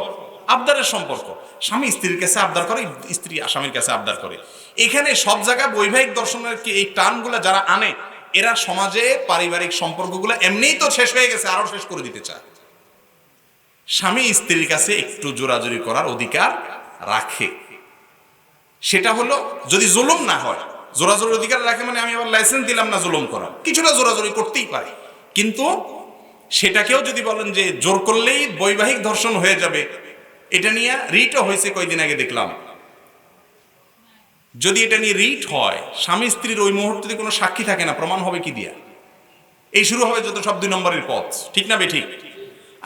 আবদারের সম্পর্ক। স্বামী স্ত্রীর কাছে আবদার করে, স্ত্রী স্বামীর কাছে আবদার করে। এখানে সব জায়গায় বৈবাহিক দর্শনের এই টার্মগুলো যারা আনে, এরা সমাজে পারিবারিক সম্পর্কগুলো এমনিই তো শেষ হয়ে গেছে, আরো শেষ করে দিতে চায়। স্বামী স্ত্রীর কাছে একটু জোরাজুরি করার অধিকার রাখে, সেটা হলো যদি জুলুম না হয়। জোরাজুরির অধিকার রাখে মানে আমি আবার লাইসেন্স দিলাম না জুলুম করার, কিছুটা জোরাজুরি করতেই পারে, কিন্তু সেটাকেও যদি বলেন যে জোর করলেই বৈবাহিক ধর্ষণ হয়ে যাবে, এটা নিয়ে রিটও হয়েছে কয়েকদিন আগে দেখলাম। যদি এটা নিয়ে রিট হয়, স্বামী স্ত্রীর ওই মুহূর্তে কোনো সাক্ষী থাকে না, প্রমাণ হবে কি দিয়া? এই শুরু হবে যত সব 2 নম্বরের পথ, ঠিক না? ঠিক।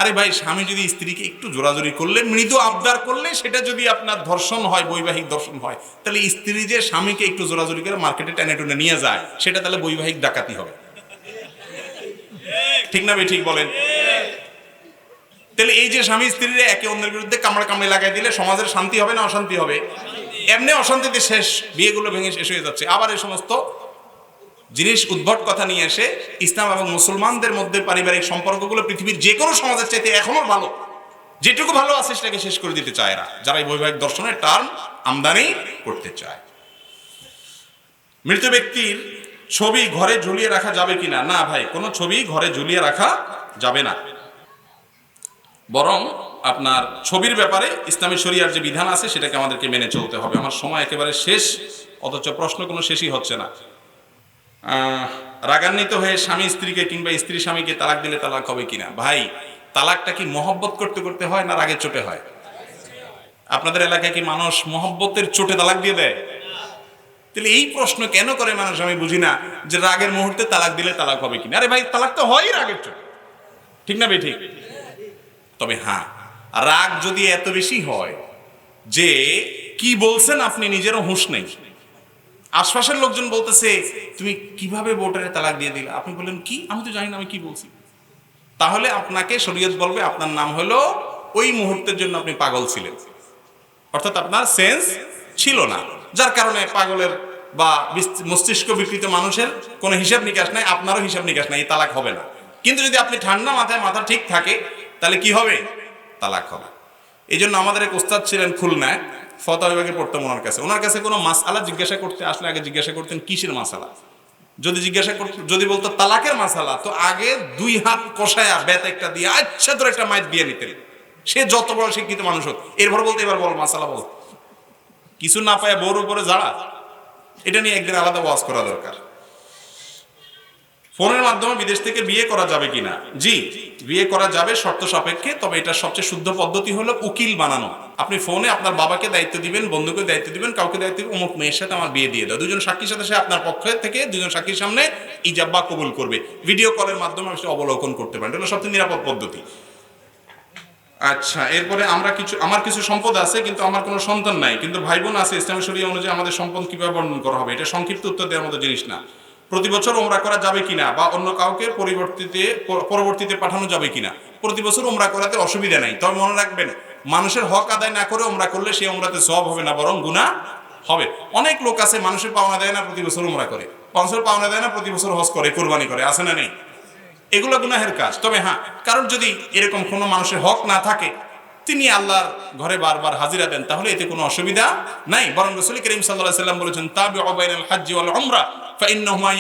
আরে ভাই, স্বামী যদি স্ত্রীকে একটু জোরাজোরি করলে, মৃদু আবদার করলে, সেটা যদি আপনার ধর্ষণ হয়, বৈবাহিক ধর্ষণ হয়, তাহলে স্ত্রী যে স্বামীকে একটু জোরাজোরি করে মার্কেটে টেনে টুনে নিয়ে যায়, সেটা তাহলে বৈবাহিক ডাকাতি হবে, ঠিক না? ঠিক বলেন। তাহলে এই যে স্বামী স্ত্রীরা একে অন্যের বিরুদ্ধে কামড়া কামড়ে লাগাই দিলে সমাজের শান্তি হবে না অশান্তি হবে? এমনি অশান্তিতে শেষ, বিয়েগুলো ভেঙে শেষ হয়ে যাচ্ছে। আবার এই সমস্ত জিনিস উদ্ভট কথা নিয়ে এসে ইসলাম এবং মুসলমানদের মধ্যে পারিবারিক সম্পর্কগুলো পৃথিবীর যে কোনো সমাজের চাইতে এখনো ভালো, যেটুকু ভালো আছে সেটাকে শেষ করে দিতে চায় এরা, যারা এই বৈবাহিক দর্শনের টার্ম আমদানি করতে চায়। মৃত ব্যক্তির ছবি ঘরে ঝুলিয়ে রাখা যাবে কিনা? না ভাই, কোনো ছবি ঘরে ঝুলিয়ে রাখা যাবে না। বরং আপনার ছবির ব্যাপারে ইসলামী শরিয়ার যে বিধান আছে সেটাকে আমাদেরকে মেনে চলতে হবে। আমার সময় একেবারে শেষ, অথচ প্রশ্ন কোনো শেষই হচ্ছে না। রাগান্বিত হয়ে স্বামী স্ত্রীকে কিংবা স্ত্রী স্বামীকে তালাক দিলে তালাক হবে কিনা? ভাই, তালাকটা কি মহব্বত করতে করতে হয় না রাগের চোটে হয়? আপনাদের এলাকায় কি মানুষ মহব্বতের চোটে তালাক দিয়ে দেয়? তাহলে এই প্রশ্ন কেন করে মানুষ আমি বুঝি না, যে রাগের মুহূর্তে তালাক দিলে তালাক হবে কিনা। আরে ভাই, তালাক তো হয় রাগের চোটে, ঠিক না? ঠিক। তবে হ্যাঁ, রাগ যদি এত বেশি হয় যে কি বলছেন আপনি নিজেরও হুঁশ নেই, আশপাশের লোকজন বলতেছে তুমি কিভাবে বউটারে তালাক দিয়ে দিলা, আপনি বললেন কি, আমি তো জানি না আমি কি বলছি, তাহলে আপনাকে শরীয়ত বলবে আপনার নাম হলো ওই মুহূর্তের জন্য আপনি পাগল ছিলেন, অর্থাৎ আপনার সেন্স ছিল না, যার কারণে পাগলের বা মস্তিষ্ক বিকৃত মানুষের কোনো হিসাব নিকাশ নাই, আপনারও হিসাব নিকাশ নাই, তালাক হবে না। কিন্তু যদি আপনি ঠান্ডা মাথায়, মাথা ঠিক থাকে, তাহলে কি হবে? তালাক হবে। এই জন্য আমাদের এক ওস্তাদ ছিলেন খুলনায়, ফতোয়া বিভাগে পড়তাম ওনার কাছে। ওনার কাছে কোনো মাসআলা জিজ্ঞাসা করতে আসলে আগে জিজ্ঞাসা করতেন কিসের মাসালা। যদি জিজ্ঞাসা করতে, যদি বলতো তালাকের মাসালা, তো আগে 2 হাত কষায়া বেত একটা দিয়ে আচ্ছা তোর একটা মাইর দিয়ে নিতেন, সে যত বড় শিক্ষিত মানুষ হোক। এরপর বলতে এবার বল মাসালা বল, কিছু না পায় বউর উপরে যারা। এটা নিয়ে একদিন আলাদা ওয়াজ করা দরকার। ফোনের মাধ্যমে বিদেশ থেকে বিয়ে করা যাবে কিনা? জি, বিয়ে করা যাবে শর্ত সাপেক্ষে। তবে এটা সবচেয়ে শুদ্ধ পদ্ধতি হলো উকিল বানানো। আপনি ফোনে আপনার বাবাকে দায়িত্ব দিবেন, বন্ধুকে দায়িত্ব দিবেন, কাউকে দায়িত্ব দিবেন, অমুক মেয়ের সাথে আমার বিয়ে দিয়ে দাও। 2 জন সাক্ষীর সাথে সে আপনার পক্ষ থেকে 2 জন সাক্ষীর সামনে ইজাব বা কবুল করবে। ভিডিও কলের মাধ্যমে আপনি অবলোকন করতে পারেন, এটা সবচেয়ে নিরাপদ পদ্ধতি। আচ্ছা, এরপরে আমার কিছু সম্পদ আছে কিন্তু আমার কোনো সন্তান নাই, কিন্তু ভাই বোন আছে, ইসলামী শরিয়া অনুযায়ী আমাদের সম্পদ কিভাবে বর্ণন করা হবে? এটা সংক্ষিপ্ত উত্তর দেওয়ার মতো জিনিস না। প্রতি বছর উমরা করা যাবে কিনা, বা অন্য কাউকে পরবর্তীতে পাঠানো যাবে কিনা? প্রতি বছর উমরা করাতে অসুবিধা নাই, তবে মনে রাখবেন মানুষের হক আদায় না করে উমরা করলে সেই উমরাতে সওয়াব হবে না, বরং গুনাহ হবে। অনেক লোক আছে মানুষের পাওনা দেয় না, প্রতি বছর উমরা করে, মানুষের পাওনা দেয় না, প্রতি বছর হজ করে, কুরবানি করে, আছে না নেই? এগুলো গুনাহের কাজ। তবে হ্যাঁ, কারণ যদি এরকম কোনো মানুষের হক না থাকে, তিনি আল্লাহর ঘরে বারবার হাজিরা দেন, তাহলে এতে কোনো অসুবিধা নাই। বরং রাসূল করিম সাল্লাল্লাহু আলাইহি ওয়াসাল্লাম বলেছেন, তাবিউ বাইনাল হজ্জি ওয়াল উমরা ফাইন্নাহুমা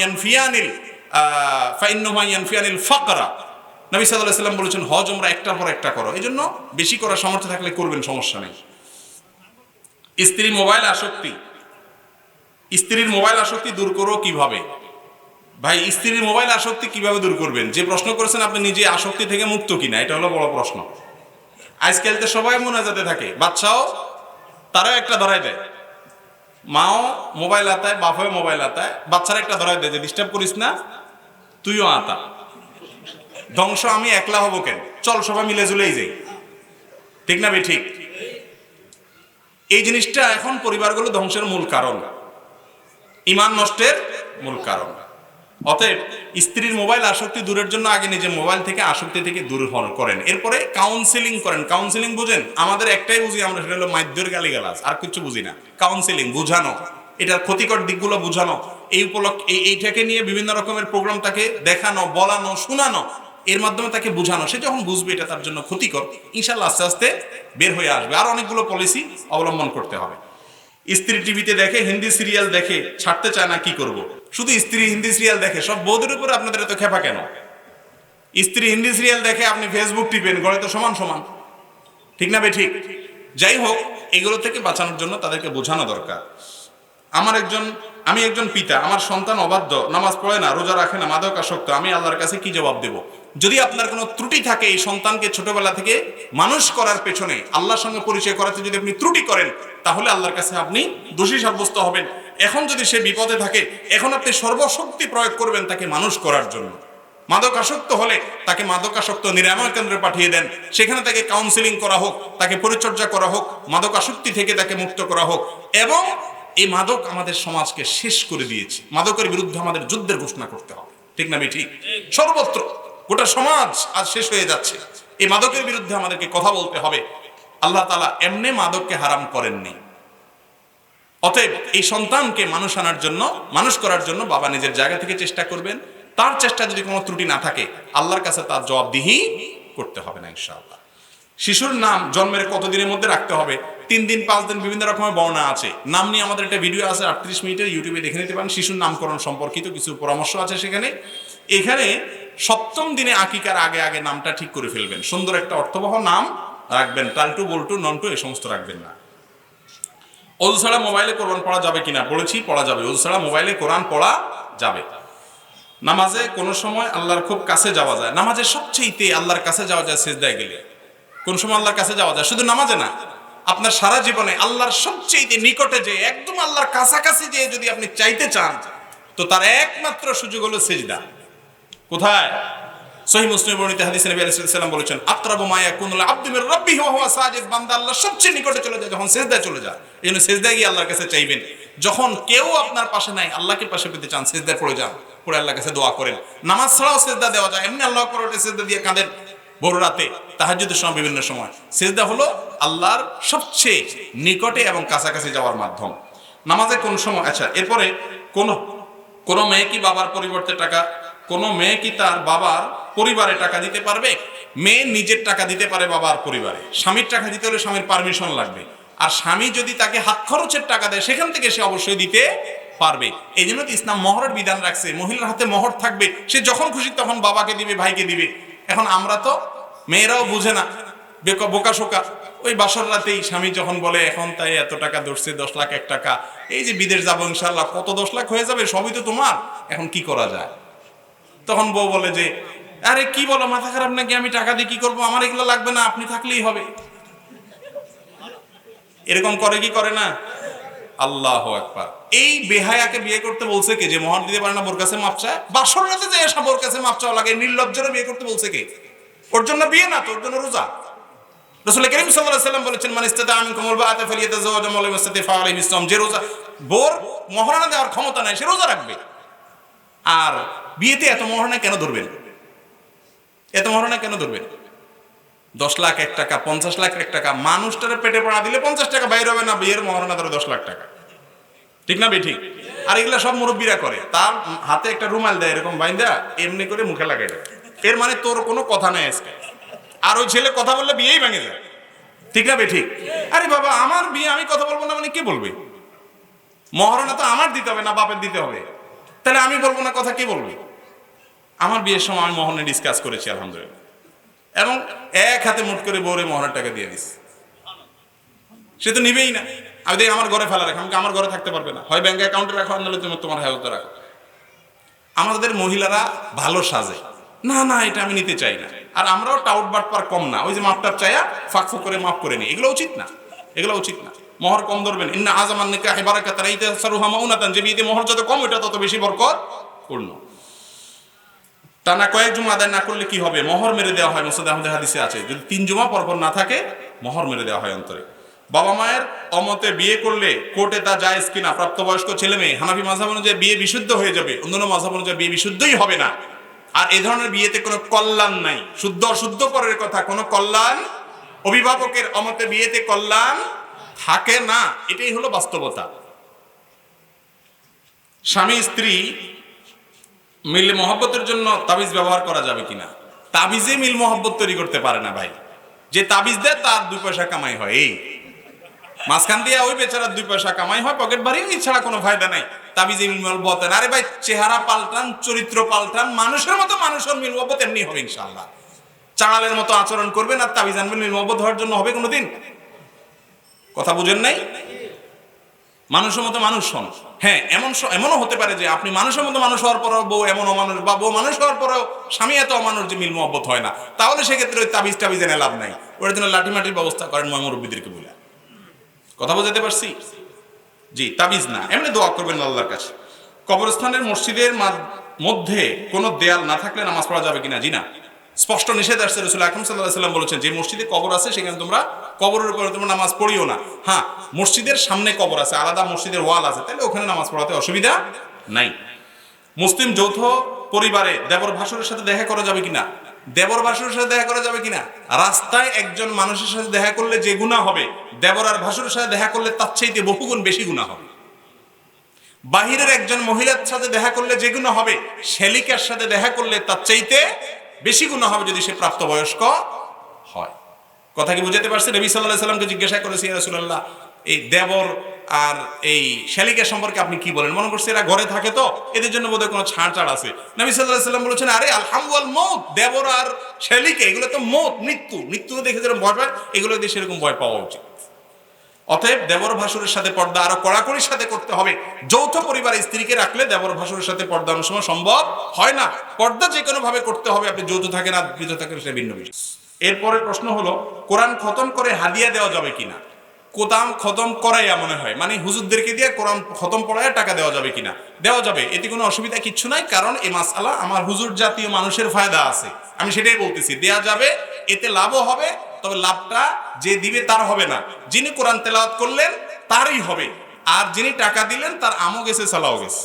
ইয়ানফিয়ানিল ফাকরা। নবী সাল্লাল্লাহু আলাইহি ওয়াসাল্লাম বলেছেন, হজ উমরা একটার পর একটা করো। এই জন্য বেশি করার সামর্থ্য থাকলে করবেন, সমস্যা নেই। স্ত্রীর মোবাইল আসক্তি দূর করো কিভাবে? ভাই, স্ত্রীর মোবাইল আসক্তি কিভাবে দূর করবেন? যে প্রশ্ন করেছেন আপনি নিজে আসক্তি থেকে মুক্ত কিনা, এটা হলো বড় প্রশ্ন। আজকাল তো সবাই মোনাজাতে থাকে, বাচ্চাও তারাও একটা ধরাই দেয়, মাও মোবাইল আতায়, বাপও মোবাইল আতায়, বাচ্চারা একটা ধরাই দেয় যে ডিস্টার্ব করিস না, তুইও আতা। ধ্বংস আমি একলা হব কেন, চল সবাই মিলে জুলেই যাই। ঠিক না ভাই? ঠিক। এই জিনিসটা এখন পরিবারগুলো ধ্বংসের মূল কারণ, ঈমান নষ্টের মূল কারণ। অতএব স্ত্রীর মোবাইল আসক্তি দূরের জন্য আগে নিজে মোবাইল থেকে আসক্তি থেকে দূর করেন, এরপরে কাউন্সেলিং করেন। কাউন্সেলিং বুঝেন? আমাদের একটাই বুঝি আমরা, সেটা হলো মাইদ্যর গালিগালাজ, আর কিছু বুঝি না। কাউন্সেলিং বুঝানো, এটার ক্ষতিকর দিকগুলো বুঝানো, এই উপলক্ষে এইটাকে নিয়ে বিভিন্ন রকমের প্রোগ্রাম তাকে দেখানো, বলানো, শোনানো, এর মাধ্যমে তাকে বুঝানো। সে যখন বুঝবে এটা তার জন্য ক্ষতিকর, ইনশাল্লাহ আস্তে আস্তে বের হয়ে আসবে। আর অনেকগুলো পলিসি অবলম্বন করতে হবে। স্ত্রী টিভিতে দেখে, হিন্দি সিরিয়াল দেখে, ছাড়তে চায় না, কি করব? শুধু স্ত্রী হিন্দি সিরিয়াল দেখে, সব বউদের উপরে আপনাদের এত খেপা কেন? স্ত্রী হিন্দি সিরিয়াল দেখে, আপনি ফেসবুক টিপেন, গড়ে তো সমান সমান। ঠিক না ভাই? ঠিক। যাই হোক, এগুলো থেকে বাঁচানোর জন্য তাদেরকে বোঝানো দরকার। আমি একজন পিতা, আমার সন্তান অবাধ্য, নামাজ পড়ে না, রোজা রাখে না, মাদক আসক্ত, আমি আল্লাহর কাছে কি জবাব দেব? যদি আপনার কোনো ত্রুটি থাকে, এই সন্তানকে ছোটবেলা থেকে মানুষ করার পেছনে, আল্লাহর সঙ্গে পরিচয় করাতে যদি আপনি ত্রুটি করেন, তাহলে আল্লাহর কাছে আপনি দোষী সাব্যস্ত হবেন। এখন যদি সে বিপদে থাকে, এখন আপনি সর্বশক্তি প্রয়োগ করবেন তাকে মানুষ করার জন্য। মাদক আসক্ত হলে তাকে মাদক আসক্ত নিরাময় কেন্দ্রে পাঠিয়ে দেন, সেখানে তাকে কাউন্সেলিং করা হোক, তাকে পরিচর্যা করা হোক, মাদক আসক্তি থেকে তাকে মুক্ত করা হোক। এবং এই মাদক আমাদের সমাজকে শেষ করে দিয়েছে, মাদকের বিরুদ্ধে আমাদের যুদ্ধের ঘোষণা করতে হবে। ঠিক না ঠিক? সর্বত্র গোটা সমাজ আজ শেষ হয়ে যাচ্ছে, এই মাদকের বিরুদ্ধে আমাদেরকে কথা বলতে হবে। আল্লাহ তাআলা এমনি মাদককে হারাম করেননি। অতএব এই সন্তানকে মানুষ আনার জন্য, মানুষ করার জন্য বাবা নিজের জায়গা থেকে চেষ্টা করবেন। তার চেষ্টা যদি কোনো ত্রুটি না থাকে, আল্লাহর কাছে তার জবাবদিহি করতে হবে না ইনশাআল্লাহ। শিশুর নাম জন্মের কতদিনের মধ্যে রাখতে হবে? 3 দিন 5 দিন, বিভিন্ন রকমের বর্ণনা আছে। নাম নিয়ে আমাদের একটা ভিডিও আছে 38 মিনিটের, ইউটিউবে দেখে নিতে পারেন। শিশুর নামকরণ সম্পর্কিত কিছু পরামর্শ আছে সেখানে। এখানে 7ম দিনে আকিকার আগে আগে নামটা ঠিক করে ফেলবেন, সুন্দর একটা অর্থবহ নাম রাখবেন। টালটু, বল্টু, নন্টু এই সমস্ত রাখবেন না। ওযু ছাড়া মোবাইলে কোরআন পড়া যাবে কিনা? বলেছি পড়া যাবে। ওযু ছাড়া মোবাইলে কোরআন পড়া যাবে। নামাজে কোনো সময় আল্লাহর খুব কাছে যাওয়া যায়। নামাজের সবচেয়ে আল্লাহর কাছে যাওয়া যায় সিজদায় গেলে। কোন সময় আল্লাহর কাছে যাওয়া যায়? শুধু নামাজে না, আপনার সারা জীবনে আল্লাহর সবচেয়ে নিকটে যে, একদম আল্লাহর কাছাকাছি যে যদি আপনি চাইতে চান, তো তার একমাত্র সুযোগ হলো সিজদা। কোথায়? সহিহ মুসলিমে বর্ণিত হাদিসে নবী আলাইহিস সালাম বলেছেন, আকরাবু মা ইয়াকুনুল আবদু মির রাব্বিহি ওয়া হুয়া সাজিদ। বান্দা আল্লাহর সবচেয়ে নিকটে চলে যায় যখন সিজদায় চলে যায়। এজন্য সিজদায় গিয়ে আল্লাহর কাছে চাইবেন। যখন কেউ আপনার পাশে নাই, আল্লাহকে পাশে পেতে চান, সিজদায় পড়ে যান, পড়ে আল্লাহর কাছে দোয়া করেন। নামাজ ছাড়াও সিজদা দেওয়া যায়। এমনি আল্লাহু আকবার বলে সিজদা দিয়ে কাঁদেন, ভোর রাতে, তাহাজ্জুদের সময়, বিভিন্ন সময়। সিজদা হলো আল্লাহর সবচেয়ে নিকটে এবং কাছাকাছি যাওয়ার মাধ্যম। নামাজে কোন সময়, আচ্ছা, এরপরে কোনো মেয়ে কি বাবার পরিবর্তে টাকা, কোনো মেয়ে কি তার বাবার পরিবারে টাকা দিতে পারবে? মেয়ে নিজের টাকা দিতে পারে বাবার পরিবারে। স্বামীর টাকা দিতে হলে স্বামীর পারমিশন লাগবে। আর স্বামী যদি তাকে হাত খরচের টাকা দেয়, সেখান থেকে সে অবশ্যই দিতে পারবে। এই জন্য তো ইসলাম মহরের বিধান রাখছে, মহিলার হাতে মহর থাকবে, সে যখন খুশি তখন বাবাকে দিবে, ভাইকে দিবে। এখন আমরা তো, মেয়েরাও বুঝে না, বোকা শোকা, ওই বাসর রাতেই স্বামী যখন বলে এখন তাই এত টাকা ধরছে, 10 লাখ 1 টাকা, এই যে বিদেশ যাবো ইনশাল্লাহ, কত 10 লাখ হয়ে যাবে, সবই তো তোমার, এখন কি করা যায়? তখন বউ বলে যে আরে কি বলো, মাথা খারাপ নাকি, আমি টাকা দিয়ে কি করবো, আমার এগুলো লাগবে না, আপনি থাকলেই হবে। এরকম করে কি করে না? আল্লাহু আকবার। এই বেহায়াকে বিয়ে করতে বলছে কে? যে মোহর দিতে পারে না, বোর কাছে মাপ চায়। বাসর রাতে যে এসব বোর কাছে মাপ চাওয়া লাগে, নির্লজ্জরে বিয়ে করতে বলছে কে? ওর জন্য বিয়ে না, তোর জন্য রোজা। রাসূল কারীম সাল্লাল্লাহু আলাইহি ওয়াসাল্লাম বলেছেন, মান ইসতাতাআ মিনকুমুল বাআতা ফালিয়াতাযাওয়াজ ওয়া মান লাম ইসতাতি' ফাআলাইহি বিসসাওম। যে রোজা, বোর মোহরানা দেওয়ার ক্ষমতা নাই, সে রোজা রাখবে। আর বিয়েতে এত মোহরানা কেন ধরবেন? এত মোহরানা কেন ধরবেন? 10 লাখ 1 টাকা, 50 লাখ 1 টাকা, মানুষটারে পেটে পড়া দিলে 50 টাকা বাইর হবে না, বিয়ের মহারণা ধরে 10 লাখ টাকা। ঠিক না বেঠিক? আর এগুলা সব মুরব্বীরা করে। তার হাতে একটা রুমাল দেয় এরকম বাইন্দা, এমনি করে মুখে লাগাই দেয়। এর মানে তোর কোনো কথা নাই আজকে। আর ওই ছেলে কথা বললে বিয়েই ভেঙে যায়। ঠিক না বেঠিক? আরে বাবা, আমার বিয়ে, আমি কথা বলবো না মানে কে বলবে? মহারণা তো আমার দিতে হবে না, বাপের দিতে হবে। তাহলে আমি বলবো না কথা কে বলবে? আমার বিয়ের সময় আমি মোহনে ডিসকাস করেছি আলহামদুলিল্লাহ, এবং এক হাতে মুঠ করে বউরে মহরের টাকা দিয়ে দিস। সে তো নিবেই না। আমি দেখি আমার ঘরে ফেলা রাখো, আমার ঘরে থাকতে পারবে না, হয় ব্যাংক অ্যাকাউন্টে রাখো, নাহলে তুমি তোমার হেলতে রাখো। আমাদের মহিলারা ভালো সাজে, না না এটা আমি নিতে চাই না। আর আমরাও টাউট বাটপার কম না, ওই যে মাপটার চাইয়া ফাঁক করে মাফ করে নি, এগুলো উচিত না, এগুলো উচিত না। মোহর কম ধরবেন। ইন্না আযামান নিকাহি বারাকাতান ইতাসারুহা মাউনাতান। যে বিয়েতে মোহর যত কম, ওটা তত বেশি বরকত পূর্ণ। টানা কয়েক জুমা আদায় না করলে কি হবে? মোহর মেরে দেওয়া হয়। মুসনাদ আহমদের হাদিসে আছে, যদি 3 জুমা পরপর না থাকে, মোহর মেরে দেওয়া হয় অন্তরে। বাবা মায়ের অমতে বিয়ে করলে কোর্টে তা জায়েজ কিনা? প্রাপ্তবয়স্ক ছেলে মেয়ে, হানাফি মাযহাব অনুযায়ী বিয়ে বিশুদ্ধ হয়ে যাবে, অন্যান্য মাযহাব অনুযায়ী বিয়ে বিশুদ্ধই হবে না। আর এই ধরনের বিয়েতে কোনো কল্যাণ নাই। শুদ্ধ অশুদ্ধ পরের কথা, কোনো কল্যাণ, অভিভাবকের অমতে বিয়েতে কল্যাণ থাকে না। এটাই হলো বাস্তবতা। স্বামী স্ত্রী মিল মহব্বতের জন্য তাবিজ ব্যবহার করা যাবে কিনা? তাবিজে মিল মহব্বত তৈরি করতে পারে না ভাই। যে তাবিজ দেয় তার 2 পয়সা কামাই হয়, এই মাঝখান দিয়ে ওই বেচারার 2 পয়সা কামাই হয়, পকেট বাড়ি, এছাড়া কোনো ফায়দা নাই। তাবিজে মিল মহব্বত, আরে ভাই চেহারা পাল্টান, চরিত্র পাল্টান, মানুষের মতো মানুষের মিল মহব্বত এমনি হবে ইনশাআল্লাহ। চাঙালের মতো আচরণ করবেন আর তাবিজ আনবেন, মিল মহব্বত হওয়ার জন্য হবে কোনোদিন? কথা বুঝেন নাই? মানুষের মতো মানুষ হন। হ্যাঁ, এমনও হতে পারে যে আপনি মানুষের মতো মানুষ হওয়ার পরেও বউ এমন অমানুষ, বা বউ মানুষ হওয়ার পরেও স্বামী এত অমানুষ যে মিল মহব্বত হয় না। তাহলে সেক্ষেত্রে ওই তাবিজ এনে লাভ নাই। ওর জন্য লাঠি মাটির ব্যবস্থা করেন মুরব্বীদেরকে বলে। কথা বুঝাতে পারছি? জি, তাবিজ না, এমনি দোয়া করবেন আল্লাহর কাছে। কবরস্থানের মসজিদের মধ্যে কোনো দেয়াল না থাকলে নামাজ পড়া যাবে কিনা? জি না, স্পষ্ট নিষেধ আসছে। রাসূল আকরাম সাল্লাল্লাহু আলাইহি ওয়াসাল্লাম বলেছেন, যে মসজিদে কবর আছে সেখানে তোমরা কবরের উপরে তোমরা নামাজ পড়িও না। হ্যাঁ, মসজিদের সামনে কবর আছে, আলাদা মসজিদের ওয়াল আছে, তাহলে ওখানে নামাজ পড়াতে অসুবিধা নাই। মুসলিম যৌথ পরিবারে দেবর ভাসুরের সাথে দেখা করা যাবে কিনা? দেবর ভাসুরের সাথে দেখা করা যাবে কিনা? রাস্তায় একজন মানুষের সাথে দেখা করলে যে গুনাহ হবে, দেবর আর ভাসুরের সাথে দেখা করলে তার চাইতে বহুগুণ বেশি গুনাহ হবে। বাহিরের একজন মহিলার সাথে দেখা করলে যে গুনাহ হবে, শ্যালিকার সাথে দেখা করলে তার চাইতে বেশি গুনাহ হবে যদি সে প্রাপ্তবয়স্ক হয়। কথা কি বুঝাতে পারছেন? নবী সাল্লাল্লাহু আলাইহি ওয়াসাল্লামকে জিজ্ঞাসা করেছে, ইয়া রাসূলুল্লাহ, এই দেবর আর এই শ্যালিকা সম্পর্কে আপনি কি বলেন? মনে করছে এরা ঘরে থাকে তো, এদের জন্য বোধহয় কোনো ছাড় আছে। নবী সাল্লাল্লাহু আলাইহি ওয়াসাল্লাম বলেছেন, আরে আলহামদুল মউত, দেবর আর শ্যালিকা এগুলো তো মউত, মৃত্যু দেখে যেরকম ভয় পায়, এগুলো দিয়ে সেরকম ভয় পাওয়া উচিত। অতএব দেবর ভাসুরের সাথে পর্দা আরো কড়াকড়ির সাথে করতে হবে। যৌথ পরিবারে স্ত্রীকে রাখলে দেবর ভাসুরের সাথে পর্দা অনেক সময় সম্ভব হয় না। পর্দা যে কোনো ভাবে করতে হবে, আপনি যৌথ থাকেন আর পৃথক থাকেন সেটা ভিন্ন বিষয়। এরপরে প্রশ্ন হলো, কোরআন খতম করে হাদিয়া দেওয়া যাবে কিনা? কোরআন খতম করাইয়া মনে হয়, মানে হুজুরদেরকে দিয়ে কোরআন খতম পড়াইয়া টাকা দেওয়া যাবে কিনা? দেওয়া যাবে, এতে কোনো অসুবিধা কিচ্ছু নাই। কারণ এই মাসআলা আমার হুজুর জাতীয় মানুষের ফায়দা আছে, আমি সেটাই বলতেছি। দেওয়া যাবে, এতে লাভও হবে, তবে লাভটা যে দিবে তার হবে না। যিনি কোরআন তেলাওয়াত করলেন তারই হবে, আর যিনি টাকা দিলেন তার আমও গেছে, সালাও গেছে।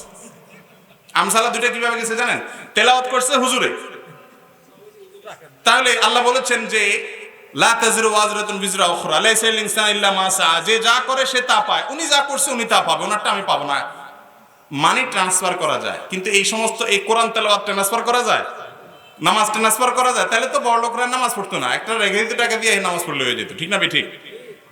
আমসালা দুইটা কিভাবে গেছে জানেন? তেলাওয়াত করছে হুজুরে, তাহলে আল্লাহ বলেছেন যে লা তাজিরু ওয়াজরাতুন বিজরা উখরা লাইসা লিল ইনসানি ইল্লা মা সাআ, যে যা করে সে তা পায়, উনি যা করছে উনি তা পাবে, ওনারটা আমি পাবো না। মানি ট্রান্সফার করা যায়, কিন্তু এই সমস্ত এই কোরআন তেলাওয়াত ট্রান্সফার করা যায়, নামাজ ট্রান্সফার করা যায়? তাহলে তো বড় লোকরা নামাজ পড়তো না, একটা রেখে দিত, টাকা দিয়ে নামাজ পড়লে হয়ে যেত, ঠিক না ঠিক?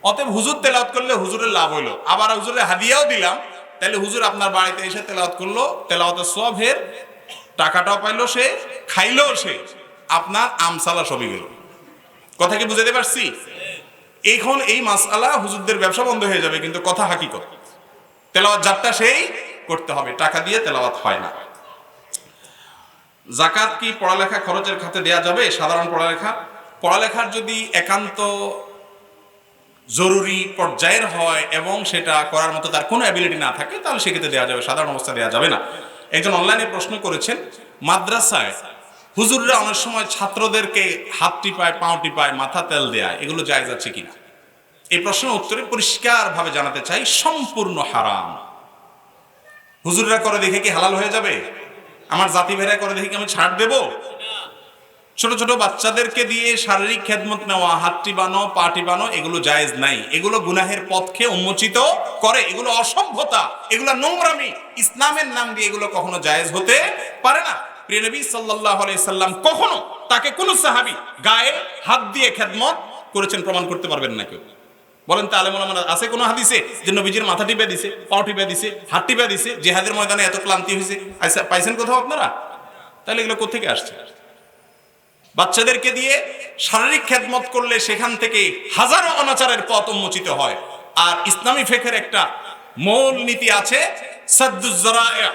অতএব হুজুর তেলাওয়াত করলে হুজুরের লাভ হইলো, আবার হুজুরের হাদিয়াও দিলাম, তাহলে হুজুর আপনার বাড়িতে এসে তেলাওয়াত করলো, তেলাওয়াতের সওয়াবের টাকাটাও পাইলো সে, খাইলো সে, আপনার আমসালা সবই গেল। কথা কি বুঝাতে পারছি? এখন এই মাসআলা হুজুরদের ব্যবসা বন্ধ হয়ে যাবে, কিন্তু কথা হাকিকত, তেলাওয়াত যারটা সেই করতে হবে, টাকা দিয়ে তেলাওয়াত হয় না। যাকাত কি পড়ালেখা খরচের খাতে দেয়া যাবে? সাধারণ পড়ালেখার যদি একান্ত জরুরি পর্যায়ের হয় এবং সেটা করার মতো তার কোনো অ্যাবিলিটি না থাকে, তাহলে সেক্ষেত্রে দেওয়া যাবে, সাধারণ অবস্থা দেওয়া যাবে না। একজন অনলাইনে প্রশ্ন করেছেন, মাদ্রাসায় হুজুররা অনেক সময় ছাত্রদেরকে হাত টিপায়, পাও টিপায়, মাথা তেল দেয়, এগুলো জায়েজ আছে কিনা? এই প্রশ্নের উত্তরে পরিষ্কার ভাবে জানাতে চাই, সম্পূর্ণ হারাম। হুজুররা করে দেখে কি হালাল হয়ে যাবে? আমার জাতি ভেড়া করে দেখে কি আমি ছাড় দেব? ছোট ছোট বাচ্চাদেরকে দিয়ে শারীরিক খেদমত নেওয়া, হাত টিপানো, পা টিপানো, এগুলো জায়েজ নাই। এগুলো গুনাহের পথকে উন্মোচিত করে, এগুলো অসভ্যতা, এগুলো নোংরামি। ইসলামের নাম দিয়ে এগুলো কখনো জায়েজ হতে পারে না। প্রিয় নবী সাল্লাল্লাহু আলাইহি সাল্লাম কখনো তাকে কোন সাহাবী গায়ে হাত দিয়ে খেদমত করেছেন প্রমাণ করতে পারবেন না কেউ? বলেন তো আলেম ওলামারা আছে কোন হাদিসে যে নবীজির মাথা টিপে দিছে, পা টিপে দিছে, হাত টিপে দিছে, জিহাদের ময়দানে এত ক্লান্তি হয়েছে, পাইছেন কোথাও আপনারা? তাহলে এগুলো কোত্থেকে আসছে? বাচ্চাদেরকে দিয়ে শারীরিক খেদমত করলে সেখান থেকে হাজারো অনাচারের পথ উন্মোচিত হয়। আর ইসলামী ফিকহের একটা মূল নীতি আছে, সাদ্দুজ যারায়ে,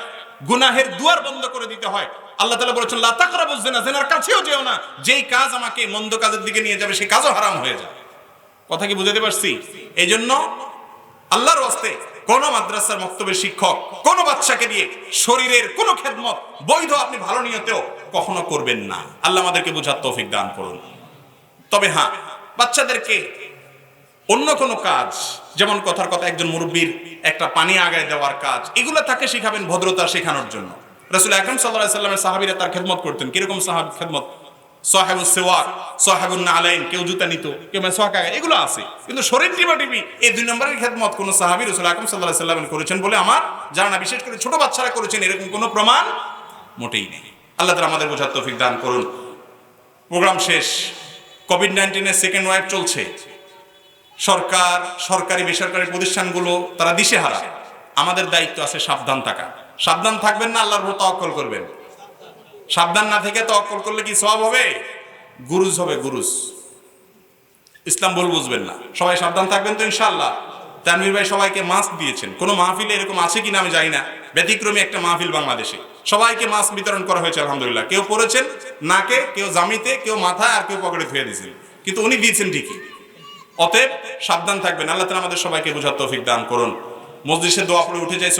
গুনাহের দুয়ার বন্ধ করে দিতে হয়। আল্লাহ তাআলা বলেছেন লা তাকরাবুজ জিনা, জিনার কাছেও যেও না, যেই কাজ আমাকে মন্দ কাজের দিকে নিয়ে যাবে সেই কাজও হারাম হয়ে যায়। কথা কি বুঝাতে পারছি? এই জন্য আল্লাহর ওয়াস্তে কোন মাদ্রাসার মক্তবের শিক্ষক কোন বাচ্চাকে দিয়ে শরীরের কোন খেদমত বৈধ আপনি ভালো নিয়তেও কখনো করবেন না। আল্লাহ আমাদেরকে বুঝার তৌফিক দান করুন। তবে হ্যাঁ, বাচ্চাদেরকে অন্য কোনো কাজ, যেমন কথার কথা একজন মুরব্বীর একটা পানি আগায় দেওয়ার কাজ, এগুলো তাকে শিখাবেন ভদ্রতা শেখানোর জন্য। রাসূল আকরাম সাল্লাল্লাহু আলাইহি সাল্লামের সাহাবীরা তার খেদমত করতেন। কিরকম সাহাবী খেদমত? সাহেবুস সিওয়াক, সাহেবুন নালাইন, কেউ জুতা নিত, কেউ মেসওয়াক, এগুলো আছে। কিন্তু শরীর টিপাটিপি এই দুই নম্বরের খেদমত কোন সাহাবী রাসূল আকরাম সাল্লাল্লাহু আলাইহি সাল্লাম করেছেন বলে আমার জানা না। বিশেষ করে ছোট বাচ্চারা করেছেন এরকম কোনো প্রমাণ মোটেই নেই। আল্লাহ তাআলা আমাদের বোঝার তৌফিক দান করুন। প্রোগ্রাম শেষ। কোভিড-19 এর সেকেন্ড ওয়েভ চলছে। সরকার, সরকারি বেসরকারি প্রতিষ্ঠানগুলো তারা দিশেহারা। আমাদের দায়িত্ব আছে সাবধান থাকা। সাবধান থাকবেন না, আল্লাহর উপর তাওয়াক্কুল করবেন। সাবধান না থেকে তাওয়াক্কুল করলে কি সওয়াব হবে? গুরুজ হবে, গুরুজ। ইসলাম ভুল বুঝবেন না। সবাই সাবধান থাকবেন তো ইনশাআল্লাহ। তানভীর ভাই সবাইকে মাস্ক দিয়েছেন। কোনো মাহফিলে এরকম আছে কিনা আমি জানি না, ব্যতিক্রমী একটা মাহফিল বাংলাদেশে সবাইকে মাস্ক বিতরণ করা হয়েছে আলহামদুলিল্লাহ। কেউ পরেছেন নাকে, কেউ জামিতে, কেউ মাথায়, আর কেউ পকেটে ধুয়ে দিয়েছেন, কিন্তু উনি দিয়েছেন ঠিকই। অতএব সাবধান থাকবেন। আল্লাহ তাআলা আমাদের সবাইকে বুঝার তৌফিক দান করুন। মজলিসে দোয়া পড়ে উঠে যাই।